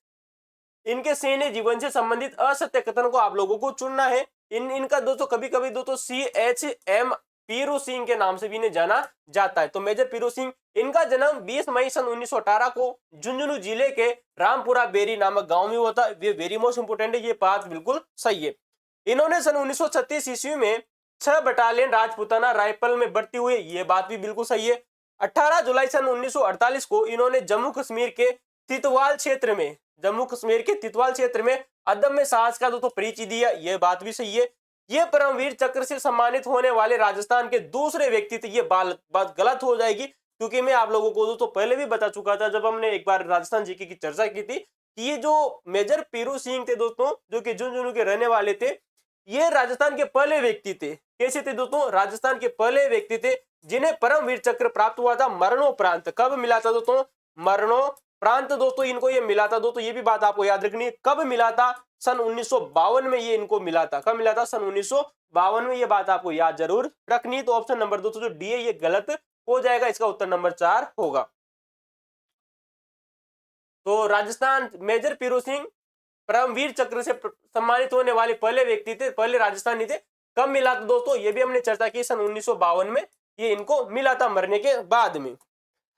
इनके सैन्य जीवन से संबंधित असत्य कथन को आप लोगों को चुनना है। इनका दोस्तों कभी कभी दोस्तों CHM पीरू सिंह के नाम से भी इन्हें जाना जाता है। तो मेजर पीरू सिंह, इनका जन्म 20 मई सन 1918 को झुंझुनू जिले के रामपुरा बेरी नामक गांव में हुआ था। ये वेरी मोस्ट इंपोर्टेंट है, ये बात बिल्कुल सही है। इन्होंने सन 1936 ईस्वी में 6 बटालियन राजपूताना राइफल में भर्ती हुए। ये बात भी बिल्कुल सही है। 18 जुलाई सन 1948 को इन्होंने जम्मू कश्मीर के तितवाल क्षेत्र में अदम्य साहस का दोस्तों परिचय दिया। यह बात भी सही है। ये परमवीर चक्र से सम्मानित होने वाले राजस्थान के दूसरे व्यक्ति थे। ये बात गलत हो जाएगी, क्योंकि मैं आप लोगों को दोस्तों पहले भी बता चुका था, जब हमने एक बार राजस्थान जीके की चर्चा की थी, कि ये जो मेजर पीरू सिंह थे दोस्तों, जो कि झुंझुनू के रहने वाले थे, ये राजस्थान के पहले व्यक्ति थे। कैसे थे दोस्तों? राजस्थान के पहले व्यक्ति थे जिन्हें परमवीर चक्र प्राप्त हुआ था मरणोपरांत। कब मिला था दोस्तों? मरणोपरांत दोस्तों इनको ये मिला था दोस्तों। ये भी बात आपको याद रखनी है, कब मिला था? सन 1952 में ये इनको मिला था। कब मिला था? सन 1952 में। ये बात आपको याद जरूर रखनी है। तो ऑप्शन नंबर दोस्तों जो डी है ये गलत हो जाएगा, इसका उत्तर नंबर 4 होगा। तो राजस्थान मेजर पीरू सिंह परमवीर चक्र से सम्मानित होने वाले पहले व्यक्ति थे, पहले राजस्थानी थे। कब मिला था दोस्तों? ये भी हमने चर्चा की, सन 1952 में ये इनको मिला था मरने के बाद में।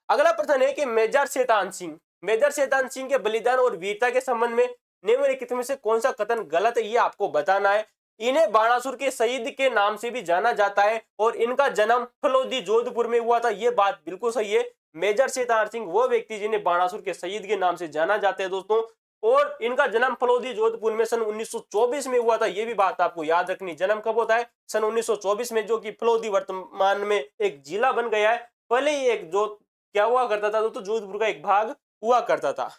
अगला प्रश्न है कि मेजर शैतान सिंह के बलिदान और वीरता के संबंध में निम्नलिखित में से कौन सा कथन गलत है, ये आपको बताना है। इन्हें बाणासुर के शहीद के नाम से भी जाना जाता है, और इनका जन्म फलोदी जोधपुर में हुआ था। ये बात बिल्कुल सही है। मेजर शैतान सिंह वो व्यक्ति जिन्हें बाणासुर के शहीद के नाम से जाना जाता है दोस्तों, और इनका जन्म फलोदी जोधपुर में सन 1924 में हुआ था। ये भी बात आपको याद रखनी। जन्म कब होता है? सन 1924 में, जो कि फलोदी वर्तमान में एक जिला बन गया है। पहले ही एक जो क्या हुआ करता था दोस्तों, जोधपुर का एक भाग हुआ करता था।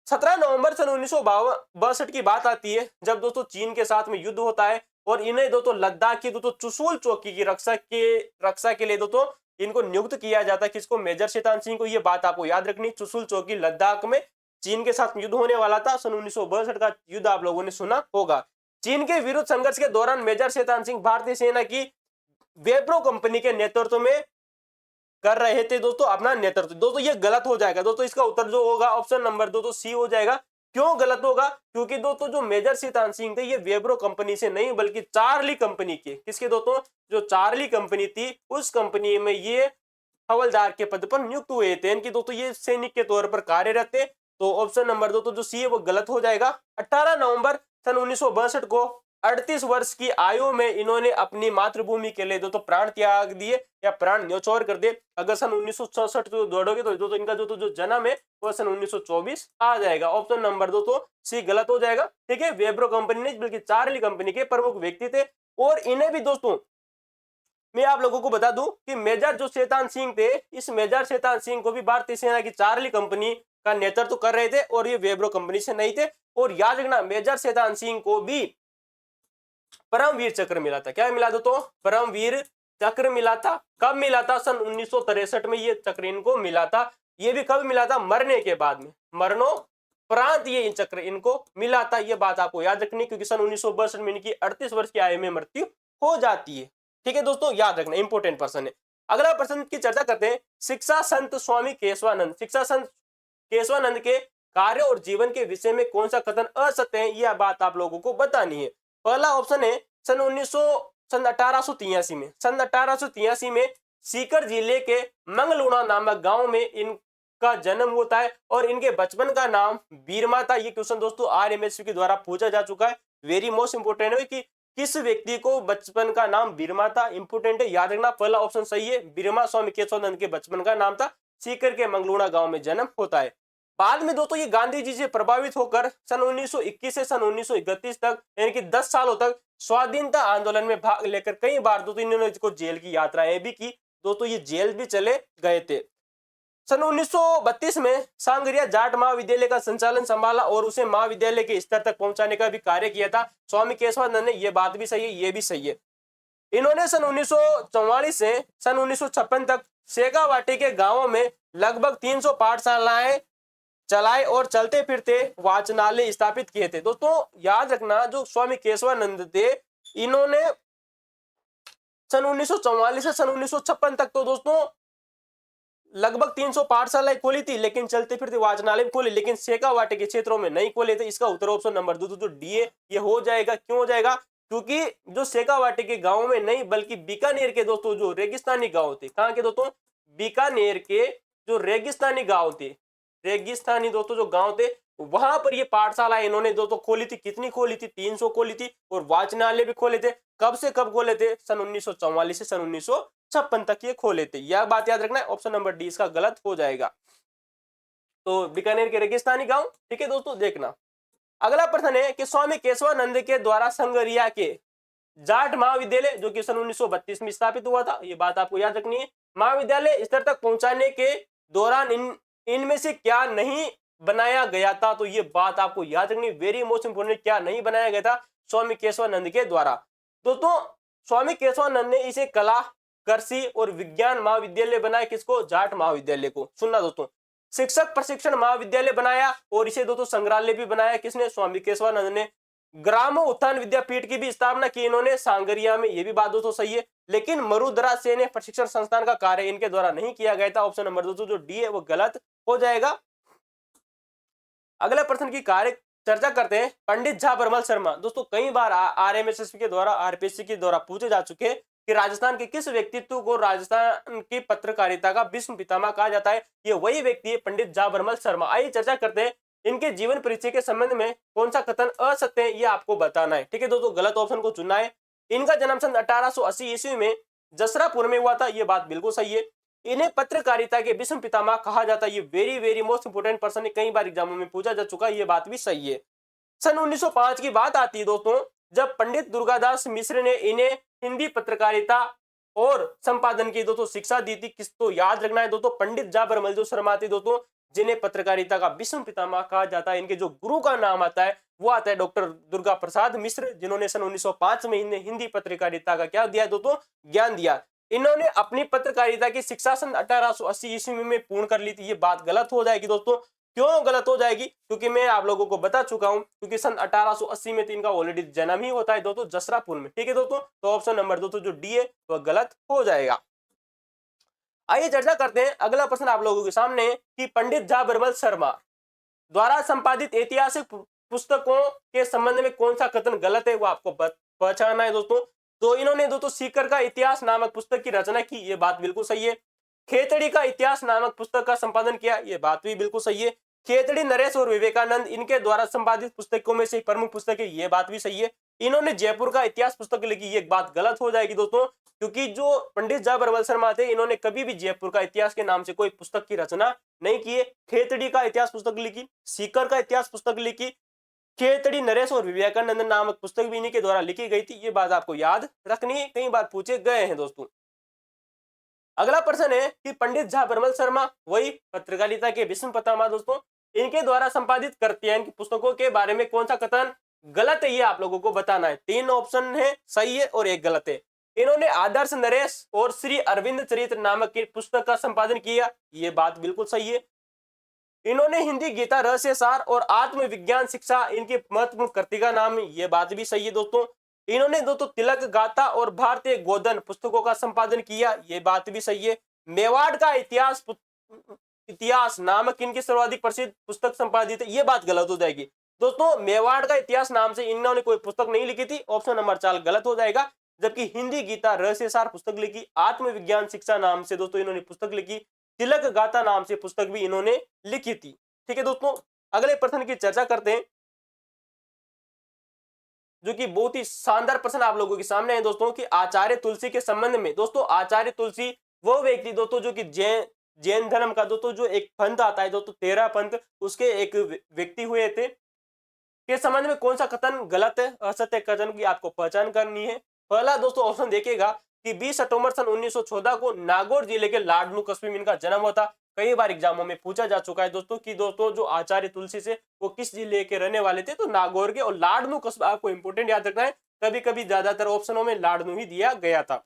17 नवंबर सन 1962 की बात आती है, जब दोस्तों चीन के साथ में युद्ध होता है, और इन्हें दोस्तों लद्दाख की दोस्तों चुशूल चौकी की रक्षा के लिए दोस्तों इनको नियुक्त किया जाता है। किसको? मेजर शैतान सिंह को। ये बात आपको याद रखनी। चुशूल चौकी लद्दाख में चीन के साथ युद्ध होने वाला था। सन 1962 का युद्ध आप लोगों ने सुना होगा। चीन के विरुद्ध संघर्ष के दौरान मेजर शैतान सिंह भारतीय सेना की वेप्रो कंपनी के नेतृत्व में कर रहे थे दोस्तों अपना नेतृत्व। दोस्तों ये गलत हो जाएगा दोस्तों, इसका उत्तर जो होगा ऑप्शन नंबर 2 तो सी हो जाएगा। क्यों गलत होगा? क्योंकि दोस्तों जो मेजर शैतान सिंह थे ये वेब्रो कंपनी से नहीं, बल्कि चार्ली कंपनी के, किसके दोस्तों? जो चार्ली कंपनी थी, उस कंपनी में ये हवलदार के पद पर नियुक्त हुए थे। इनकी दोस्तों ये सैनिक के तौर पर कार्यरत थे। तो ऑप्शन नंबर 2 तो जो सी है वो गलत हो जाएगा। 18 नवंबर सन 1962 को 38 वर्ष की आयु में इन्होंने अपनी मातृभूमि के लिए दोस्तों प्राण त्याग दिए या प्राण न्योछावर कर दिए। अगर सन 1964 तो दौड़ोगे तो दोस्तों इनका जो जन्म है वो सन 1924 आ जाएगा। ऑप्शन नंबर दोस्तों सी गलत हो जाएगा। ठीक है, वेब्रो कंपनी नहीं बल्कि चार्ली कंपनी के प्रमुख व्यक्ति थे। और इन्हें भी दोस्तों मैं आप लोगों को बता दूं कि मेजर जो शैतान सिंह थे, इस मेजर शैतान सिंह को भी भारतीय सेना की चार्ली कंपनी का नेतृत्व कर रहे थे और ये वेब्रो कंपनी से नहीं थे। और याद रखना मेजर शैतान सिंह को भी परमवीर चक्र मिला था। क्या मिला दोस्तों? परमवीर चक्र मिला था। कब मिला था? सन 1963 में ये चक्र इनको मिला था। ये भी कब मिला था? मरने के बाद में, मरणोपरांत ये इन चक्र इनको मिला था। ये बात आपको याद रखनी क्योंकि सन 1962 में इनकी 38 वर्ष की आयु में मृत्यु हो जाती है। ठीक है दोस्तों, याद रखना, इंपोर्टेंट पर्सन है। अगला प्रश्न की चर्चा करते हैं। शिक्षा संत स्वामी केशवानंद, शिक्षा संत केशवानंद के कार्य और जीवन के विषय में कौन सा कथन असत्य है, यह बात आप लोगों को बतानी है। पहला ऑप्शन है सन 1883 में, सन 1883 में सीकर जिले के मंगलूणा नामक गांव में इनका जन्म होता है और इनके बचपन का नाम बीरमा था। ये क्वेश्चन दोस्तों RMSP के द्वारा पूछा जा चुका है। वेरी मोस्ट इंपोर्टेंट है कि किस व्यक्ति को बचपन का नाम बीरमा था, इंपोर्टेंट है, याद रखना। पहला ऑप्शन सही है, बीरमा स्वामी केशवानंद के बचपन का नाम था। सीकर के मंगलूणा गांव में जन्म होता है। बाद में दोस्तों ये गांधी जी से प्रभावित होकर सन 1921 से सन 1931 तक यानी कि 10 सालों तक स्वाधीनता आंदोलन में भाग लेकर कई बार दोस्तों इन्होंने इसको जेल की यात्राएं भी की। दोस्तों ये जेल भी चले गए थे। सन 1932 में सांगरिया जाट महाविद्यालय का संचालन संभाला और उसे महाविद्यालय के स्तर तक पहुंचाने का भी कार्य किया था स्वामी केशवानंद ने। ये बात भी सही है, ये भी सही है। इन्होंने सन 1944 से सन 1956 तक शेखावाटी के गांवों में लगभग 300 पाठशालाएं चलाए और चलते फिरते वाचनालय स्थापित किए थे। दोस्तों याद रखना जो स्वामी केशवानंद थे इन्होंने सन 1944 से सन 1956 तक तो दोस्तों लगभग 300 पाठशालाएं खोली थी, लेकिन चलते फिरते वाचनालय खोले, लेकिन शेखावाटी के क्षेत्रों में नहीं खोले थे। इसका उत्तर ऑप्शन नंबर दो डी है, ये हो जाएगा। क्यों हो जाएगा? क्योंकि जो शेखावाटी के गांव में नहीं बल्कि बीकानेर के दोस्तों जो रेगिस्तानी गांव थे, कहां के दोस्तों? बीकानेर के जो रेगिस्तानी गांव थे, रेगिस्तानी दोस्तों जो गांव थे वहां पर ये पाठशाला इन्होंने दोस्तों खोली थी। कितनी खोली थी? 300 खोली थी। और वाचनालय भी खोले थे। कब से कब खोले थे? सन 1944 से सन 1956 तक ये खोले थे। यह बात याद रखना है। ऑप्शन नंबर डी इसका गलत हो जाएगा। तो बीकानेर के रेगिस्तानी गांव। ठीक है दोस्तों, देखना अगला प्रश्न है कि स्वामी केशवानंद के द्वारा संगरिया के जाट महाविद्यालय जो कि सन 1932 में स्थापित हुआ था, ये बात आपको याद रखनी है। महाविद्यालय स्तर तक पहुंचाने के दौरान इनमें से क्या नहीं बनाया गया था? तो ये बात आपको याद रखनी, वेरी मोस्ट इंपोर्टेंट। क्या नहीं बनाया गया था स्वामी केशवानंद के द्वारा? दोस्तों स्वामी केशवानंद ने इसे कला, कृषि और विज्ञान महाविद्यालय बनाया। किसको? जाट महाविद्यालय को। सुनना दोस्तों, शिक्षक प्रशिक्षण महाविद्यालय बनाया और इसे दोस्तों संग्रहालय भी बनाया। किसने? स्वामी केशवानंद ने। ग्रामो उत्थान विद्यापीठ की भी स्थापना की इन्होंने सांगरिया में। ये भी बात दोस्तों सही है, लेकिन मरुधरा सेना प्रशिक्षण संस्थान का कार्य इनके द्वारा नहीं किया गया था। ऑप्शन नंबर दोस्तों जो डी है वो गलत हो जाएगा। अगला प्रश्न की कार्य चर्चा करते हैं। पंडित झा बरमल शर्मा दोस्तों कई बार RMSP के द्वारा RPSC के द्वारा पूछे जा चुके हैं कि राजस्थान के किस व्यक्तित्व को राजस्थान की पत्रकारिता का विश्व पितामह कहा जाता है? ये वही व्यक्ति है पंडित झा बरमल शर्मा। आइए चर्चा करते हैं। इनके जीवन परिचय के संबंध में कौन सा कथन असत्य है ये आपको बताना है। ठीक है दोस्तों, गलत ऑप्शन को चुनना है। इनका जन्म सन 1880 ईस्वी में जसरापुर में हुआ था। ये बात बिल्कुल सही है। इन्हें पत्रकारिता के विश्व पितामह कहा जाता है। ये वेरी मोस्ट इंपोर्टेंट पर्सन है, कई बार एग्जामों में पूछा जा चुका है। ये बात भी सही है। सन 1905 की बात आती है दोस्तों, जब पंडित दुर्गादास मिश्र ने इन्हें हिंदी पत्रकारिता और संपादन की दोस्तों शिक्षा दी थी। किस तो याद रखना है दोस्तों, पंडित झा बरमल जो शर्मा थे दोस्तों, जिन्हें पत्रकारिता का विश्व पितामह कहा जाता है। इनके जो गुरु का नाम आता है वो आता है डॉक्टर दुर्गा प्रसाद मिश्र, जिन्होंने सन 1905 में इन्हें हिंदी पत्रकारिता का क्या दिया दोस्तों? ज्ञान दिया। इन्होंने अपनी पत्रकारिता की शिक्षा सन 1880 ईस्वी में पूर्ण कर ली थी। ये बात गलत हो जाएगी दोस्तों। क्यों गलत हो जाएगी? क्योंकि मैं आप लोगों को बता चुका हूं, क्योंकि सन 1880 में तो इनका ऑलरेडी जन्म ही होता है दोस्तों जसरापुर में। ठीक है दोस्तों, तो ऑप्शन नंबर दोस्तों जो डी है वह गलत हो जाएगा। आइए चर्चा करते हैं। अगला प्रश्न आप लोगों के सामने है कि पंडित झा बरमल शर्मा द्वारा संपादित ऐतिहासिक पुस्तकों के संबंध में कौन सा कथन गलत है वो आपको पहचानना है दोस्तों। तो इन्होंने दोस्तों सीकर का इतिहास नामक पुस्तक की रचना की। ये बात बिल्कुल सही है। खेतड़ी का इतिहास नामक पुस्तक का संपादन किया। ये बात भी बिल्कुल सही है। खेतड़ी नरेश और विवेकानंद इनके द्वारा संपादित पुस्तकों में से प्रमुख पुस्तक है। ये बात भी सही है। इन्होंने जयपुर का इतिहास पुस्तक लिखी, ये बात गलत हो जाएगी दोस्तों, क्योंकि जो पंडित जवाहर बरमल शर्मा थे इन्होंने कभी भी जयपुर का इतिहास के नाम से कोई पुस्तक की रचना नहीं की है। खेतड़ी का इतिहास पुस्तक लिखी, सीकर का इतिहास पुस्तक लिखी, खेतड़ी नरेश और विवेकानंद नामक पुस्तक भी इन्हीं के द्वारा लिखी गई थी। ये बात आपको याद रखनी है, कई बार पूछे गए हैं दोस्तों। अगला प्रश्न है कि पंडित जवाहर बरमल शर्मा वही पत्रकारिता के भीष्म पितामह दोस्तों, इनके द्वारा संपादित करतियान की पुस्तकों के बारे में कौन सा कथन गलत है, ये आप लोगों को बताना है। 3 ऑप्शन है, सही है और एक गलत है। इन्होंने आदर्श नरेश और श्री अरविंद चरित्र नामक की पुस्तक का संपादन किया, ये बात बिल्कुल सही है। इन्होंने हिंदी गीता रहस्य सार और आत्मविज्ञान शिक्षा इनकी महत्वपूर्ण कृति का नाम है, ये बात भी सही है दोस्तों। इन्होंने दोस्तों तिलक गाथा और भारतीय गोधन पुस्तकों का संपादन किया, ये बात भी सही है। मेवाड़ का इतिहास नामक इनकी सर्वाधिक प्रसिद्ध पुस्तक संपादित है, ये बात गलत हो जाएगी दोस्तों। मेवाड़ का इतिहास नाम से इन्होंने कोई पुस्तक नहीं लिखी थी, ऑप्शन नंबर 4 गलत हो जाएगा। जबकि हिंदी गीता रहस्य सार पुस्तक लिखी, आत्मविज्ञान शिक्षा नाम से दोस्तों इन्होंने पुस्तक लिखी, तिलक गाथा नाम से पुस्तक भी इन्होंने लिखी थी। ठीक है दोस्तों, अगले प्रश्न की चर्चा करते हैं, जो कि बहुत ही शानदार प्रश्न आप लोगों के सामने है दोस्तों, कि आचार्य तुलसी के संबंध में। दोस्तों आचार्य तुलसी वो व्यक्ति दोस्तों जो कि जैन धर्म का दोस्तों जो एक पंथ आता है दोस्तों 13 पंथ, उसके एक व्यक्ति हुए थे, के संबंध में कौन सा कथन गलत है, असत्य कथन की आपको पहचान करनी है। पहला दोस्तों ऑप्शन देखिएगा कि 20 अक्टूबर सन 1914 को नागौर जिले के लाडनू कस्बे में इनका जन्म हुआ था। कई बार एग्जामों में पूछा जा चुका है दोस्तों कि दोस्तों जो आचार्य तुलसी से वो किस जिले के रहने वाले थे, तो नागौर के। और लाडनू कस्बा आपको इंपोर्टेंट याद रखना है, कभी कभी ज्यादातर ऑप्शनों में लाडनू ही दिया गया था।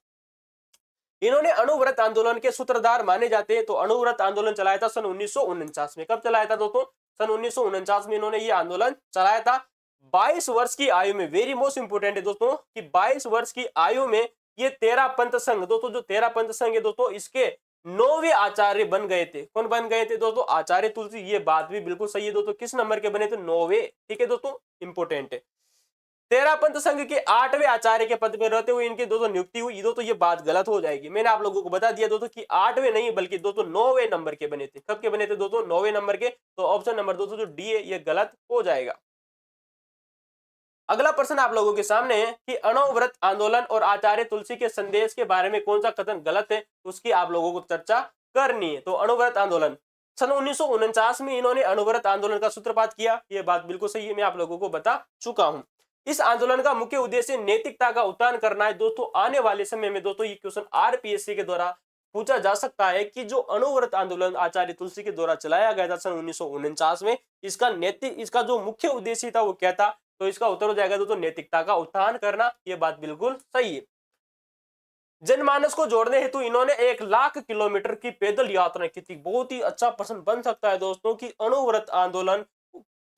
इन्होंने अणुव्रत आंदोलन के सूत्रधार माने जाते हैं। तो अणुव्रत आंदोलन चलाया था सन 1949 में। कब चलाया था दोस्तों? सन 1949 में इन्होंने ये आंदोलन चलाया था। 22 वर्ष की आयु में, वेरी मोस्ट इंपोर्टेंट है दोस्तों, कि 22 वर्ष की आयु में ये 13 पंथ संघ दोस्तों, जो 13 पंथ संघ है दोस्तों, इसके 9वें आचार्य बन गए थे। कौन बन गए थे दोस्तों? आचार्य तुलसी। ये बात भी बिल्कुल सही है दोस्तों। किस नंबर के बने थे? 9वें। ठीक है दोस्तों, इंपोर्टेंट है। 13 पंथ संघ के 8वें आचार्य के पद पर रहते हुए इनकी दोस्तों नियुक्ति हुई। दोस्तों ये बात गलत हो जाएगी, मैंने आप लोगों को बता दिया दोस्तों कि 8वें नहीं बल्कि दोस्तों 9वें नंबर के बने थे। कब के बने थे दोस्तों? 9वें नंबर के। तो ऑप्शन नंबर दोस्तों जो डी है ये गलत हो जाएगा। अगला प्रश्न आप लोगों के सामने है कि अणुव्रत आंदोलन और आचार्य तुलसी के संदेश के बारे में कौन सा कथन गलत है, उसकी आप लोगों को चर्चा करनी है। तो अणुव्रत आंदोलन सन 1949 में इन्होंने अणुव्रत आंदोलन का सूत्रपात किया, यह बात बिल्कुल सही है, मैं आप लोगों को बता चुका हूं। इस आंदोलन का मुख्य उद्देश्य नैतिकता का उत्थान करना है। दोस्तों आने वाले समय में दोस्तों ये क्वेश्चन आरपीएससी के द्वारा पूछा जा सकता है कि जो अणुव्रत आंदोलन आचार्य तुलसी के द्वारा चलाया गया था सन 1949 में, इसका जो मुख्य उद्देश्य था वो क्या था? तो इसका उत्तर हो जाएगा दोस्तों नैतिकता का उत्थान करना। ये बात बिल्कुल सही है। जनमानस को जोड़ने हेतु इन्होंने 1 लाख किलोमीटर की पैदल यात्रा की थी। बहुत ही अच्छा प्रश्न बन सकता है दोस्तों कि अणुव्रत आंदोलन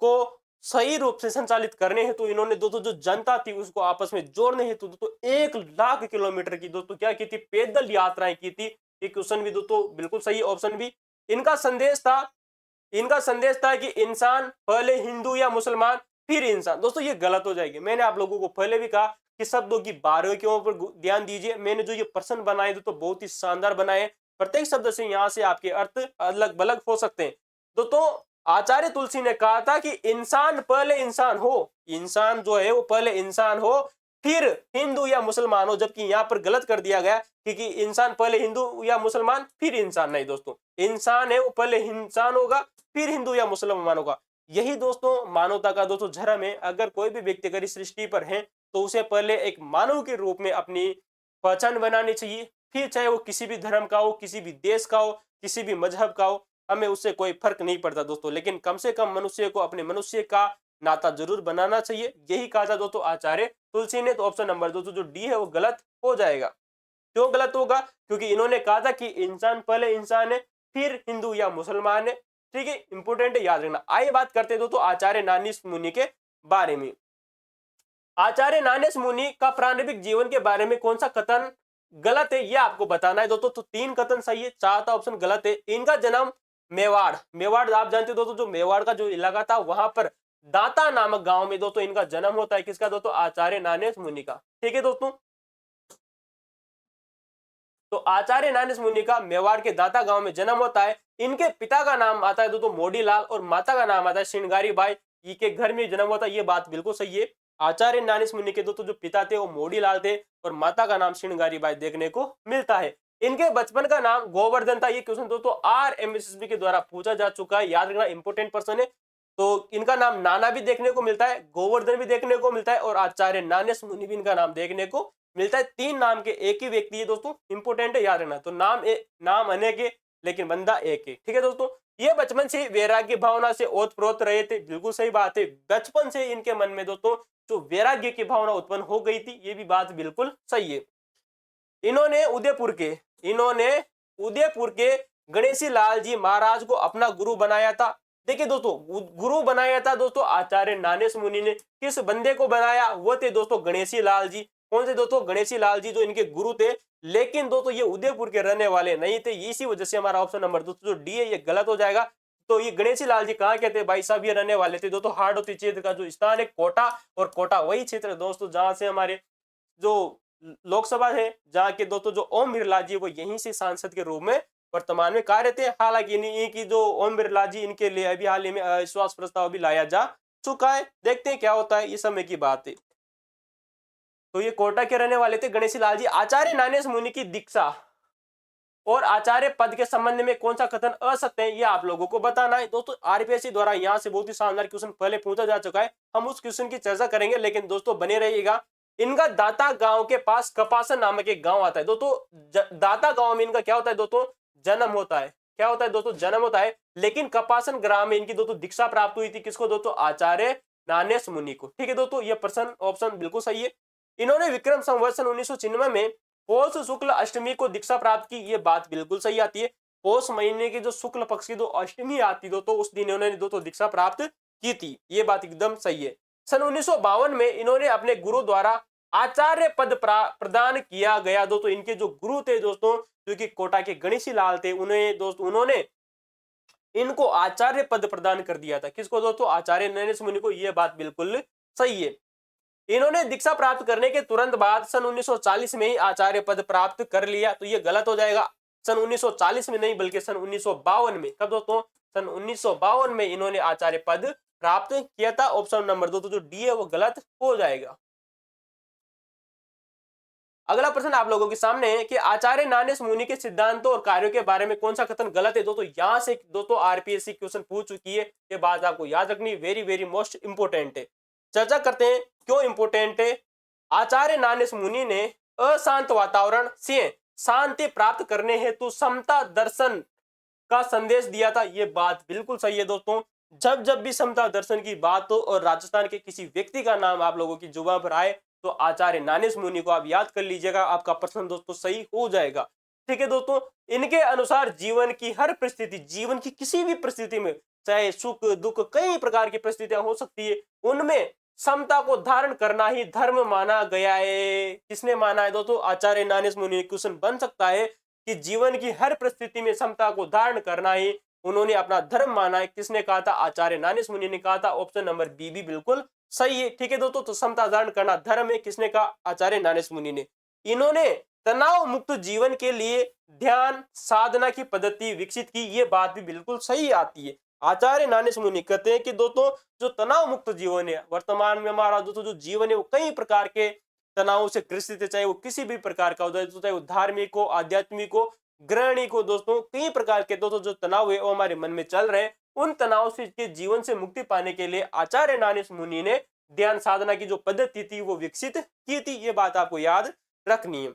को सही रूप से संचालित करने हेतु इन्होंने दोस्तों जो जनता थी उसको आपस में जोड़ने हेतु दोस्तों 1 लाख किलोमीटर की दोस्तों क्या की थी? पैदल यात्राएं की थी। ये क्वेश्चन भी दोस्तों बिल्कुल सही ऑप्शन भी। इनका संदेश था कि इंसान पहले हिंदू या मुसलमान फिर इंसान। दोस्तों ये गलत हो जाएगी, मैंने आप लोगों को पहले भी कहा कि शब्दों की बारीकियों पर ध्यान दीजिए। मैंने जो ये प्रश्न बनाए तो बहुत ही शानदार बनाए, प्रत्येक शब्द से यहाँ से आपके अर्थ अलग अलग हो सकते हैं। दोस्तों आचार्य तुलसी ने कहा था कि इंसान पहले इंसान हो, इंसान जो है वो पहले इंसान हो फिर हिंदू या मुसलमान हो। जबकि यहाँ पर गलत कर दिया गया क्योंकि इंसान पहले हिंदू या मुसलमान फिर इंसान नहीं दोस्तों, इंसान है वो पहले इंसान होगा फिर हिंदू या मुसलमान होगा। यही दोस्तों मानवता का दोस्तों धर्म है। अगर कोई भी व्यक्ति अगर इस सृष्टि पर है तो उसे पहले एक मानव के रूप में अपनी पहचान बनानी चाहिए, फिर चाहे वो किसी भी धर्म का हो, किसी भी देश का हो, किसी भी मजहब का हो, हमें उससे कोई फर्क नहीं पड़ता दोस्तों। लेकिन कम से कम मनुष्य को अपने मनुष्य का नाता जरूर बनाना चाहिए। यही कहा था दोस्तों आचार्य तुलसी ने। तो ऑप्शन नंबर दोस्तों जो डी है वो गलत हो जाएगा। क्यों गलत होगा? क्योंकि इन्होंने कहा था कि इंसान पहले इंसान है फिर हिंदू या मुसलमान है। ठीक है, इंपोर्टेंट है, याद रखना। आइए बात करते हैं दोस्तों आचार्य नान्यास मुनि के बारे में। आचार्य नान्यास मुनि का प्रारंभिक जीवन के बारे में कौन सा कथन गलत है, यह आपको बताना है दोस्तों। तो 3 कथन सही है, 4था ऑप्शन गलत है। इनका जन्म मेवाड़ आप जानते हो दोस्तों, जो मेवाड़ का जो इलाका था वहां पर दाता नामक गांव में दोस्तों इनका जन्म होता है। किसका दोस्तों? आचार्य नान्यास मुनि का। ठीक है दोस्तों, तो आचार्य नान्यास मुनि का मेवाड़ के दाता गांव में जन्म होता है। इनके पिता का नाम आता है दोस्तों मोडीलाल और माता का नाम आता है श्रृंगारी बाई। इनके घर में जन्म होता है, ये बात बिल्कुल सही है। आचार्य नानिस मुनि के दोस्तों जो पिता थे वो मोड़ीलाल थे और माता का नाम श्रृंगारी बाई देखने को मिलता है। इनके बचपन का नाम गोवर्धन था। ये क्वेश्चन दोस्तों RMSSB के द्वारा पूछा जा चुका है, याद रखना, इंपोर्टेंट पर्सन है। तो इनका नाम नाना भी देखने को मिलता है, गोवर्धन भी देखने को मिलता है और आचार्य नानिस मुनि भी इनका नाम देखने को मिलता है। 3 नाम के एक ही व्यक्ति है दोस्तों, इंपोर्टेंट है, याद रखना। तो नाम अनेक है लेकिन बंदा एक है, ठीक है दोस्तों। ये बचपन से वैराग्य भावना से ओतप्रोत रहे थे, बिल्कुल सही बात है। बचपन से इनके मन में दोस्तों जो वैराग्य की भावना उत्पन्न हो गई थी, ये भी बात बिल्कुल सही है। इन्होंने उदयपुर के गणेशी लाल जी महाराज को अपना गुरु बनाया था। देखिए दोस्तों, गुरु बनाया था दोस्तों आचार्य नानेस मुनि ने। किस बंदे को बनाया? वो थे दोस्तों गणेशी लाल जी। कौन से दोस्तों? गणेशी लाल जी, जो इनके गुरु थे। लेकिन दोस्तों ये उदयपुर के रहने वाले नहीं थे, इसी वजह से हमारा ऑप्शन नंबर दोस्तों जो डी है ये गलत हो जाएगा। तो ये गणेशी लाल जी कहाँ के थे भाई साहब? ये रहने वाले थे दोस्तों हाड़ौती क्षेत्र का जो स्थान है कोटा, और कोटा वही क्षेत्र दोस्तों जहां से हमारे जो लोकसभा है, जहां के दोस्तों जो ओम बिरला जी वो यहीं से सांसद के रूप में वर्तमान में कार्य थे। हालांकि इनकी जो ओम बिरला जी, इनके लिए अभी हाल ही में अविश्वास प्रस्ताव भी लाया जा चुका है। देखते हैं क्या होता है, ये समय की बात है। तो ये कोटा के रहने वाले थे गणेशी लाल जी। आचार्य नानेस मुनि की दीक्षा और आचार्य पद के संबंध में कौन सा कथन असत्य है, ये आप लोगों को बताना है दोस्तों। RPSC द्वारा यहाँ से बहुत ही शानदार क्वेश्चन पहले पूछा जा चुका है, हम उस क्वेश्चन की चर्चा करेंगे, लेकिन दोस्तों बने रहिएगा। इनका दाता गांव के पास कपासन नामक एक गांव आता है दोस्तों। दाता गांव में इनका क्या होता है दोस्तों? जन्म होता है। क्या होता है दोस्तों? जन्म होता है। लेकिन कपासन ग्राम में इनकी दोस्तों दीक्षा प्राप्त हुई थी। किसको दोस्तों? आचार्य नानेस मुनि को, ठीक है दोस्तों। ये प्रश्न ऑप्शन बिल्कुल सही है। इन्होंने विक्रम संवत सन 1996 में पौष शुक्ल अष्टमी को दीक्षा प्राप्त की, ये बात बिल्कुल सही आती है। पौष महीने की जो शुक्ल पक्ष की जो अष्टमी आती दोस्तों, उस दिन इन्होंने दोस्तों दीक्षा प्राप्त की थी, ये बात एकदम सही है। सन 1952 में इन्होंने अपने गुरु द्वारा आचार्य पद प्रदान किया गया दोस्तों। इनके जो गुरु थे दोस्तों, जो कि कोटा के गणेशी लाल थे, उन्होंने इनको आचार्य पद प्रदान कर दिया था। किसको दोस्तों? आचार्य नरेश मुनि को, यह बात बिल्कुल सही है। इन्होंने दीक्षा प्राप्त करने के तुरंत बाद सन 1940 में ही आचार्य पद प्राप्त कर लिया, तो ये गलत हो जाएगा। सन 1940 में नहीं बल्कि सन 1952 में। कब दोस्तों? सन 1952 में इन्होंने आचार्य पद प्राप्त किया था। ऑप्शन नंबर 2 तो जो डी है वो गलत हो जाएगा। अगला प्रश्न आप लोगों के सामने है कि आचार्य नानेस मुनि के सिद्धांतों और कार्यों के बारे में कौन सा कथन गलत है दोस्तों। यहां से दोस्तों RPSC क्वेश्चन पूछ चुकी है, ये बात आपको याद रखनी, वेरी वेरी मोस्ट इंपोर्टेंट है। चर्चा करते हैं क्यों इंपोर्टेंट है। आचार्य नानेस मुनि ने अशांत वातावरण से शांति प्राप्त करने हेतु समता दर्शन का संदेश दिया था, ये बात बिल्कुल सही है दोस्तों। जब जब भी समता दर्शन की बात हो और राजस्थान के किसी व्यक्ति का नाम आप लोगों की जुबान पर आए, तो आचार्य नानेस मुनि को आप याद कर लीजिएगा, आपका प्रश्न दोस्तों सही हो जाएगा, ठीक है दोस्तों। इनके अनुसार जीवन की हर परिस्थिति, जीवन की किसी भी परिस्थिति में, चाहे सुख दुख कई प्रकार की परिस्थितियां हो सकती है, उनमें समता को धारण करना ही धर्म माना गया है। किसने माना है दोस्तों? आचार्य नानेस मुनि। क्वेश्चन बन सकता है कि जीवन की हर परिस्थिति में समता को धारण करना ही उन्होंने अपना धर्म माना है। किसने कहा था? आचार्य नानेस मुनि ने कहा था। ऑप्शन नंबर बी भी बिल्कुल सही है, ठीक है दोस्तों। तो समता धारण करना धर्म है, किसने कहा? आचार्य नानेस मुनि ने। इन्होंने तनाव मुक्त जीवन के लिए ध्यान साधना की पद्धति विकसित की, ये बात भी बिल्कुल सही आती है। आचार्य नानेस मुनि कहते हैं कि दोस्तों जो तनाव मुक्त जीवन है, वर्तमान में हमारा दोस्तों जो जीवन है वो कई प्रकार के तनाव से ग्रसित है, चाहे वो किसी भी प्रकार का हो, चाहे वो धार्मिक हो, आध्यात्मिक हो, गृहणिक हो, दोस्तों कई प्रकार के दोस्तों जो तनाव है वो हमारे मन में चल रहे हैं। उन तनाव से के जीवन से मुक्ति पाने के लिए आचार्य नानेस मुनि ने ध्यान साधना की जो पद्धति थी वो विकसित की थी, ये बात आपको याद रखनी है।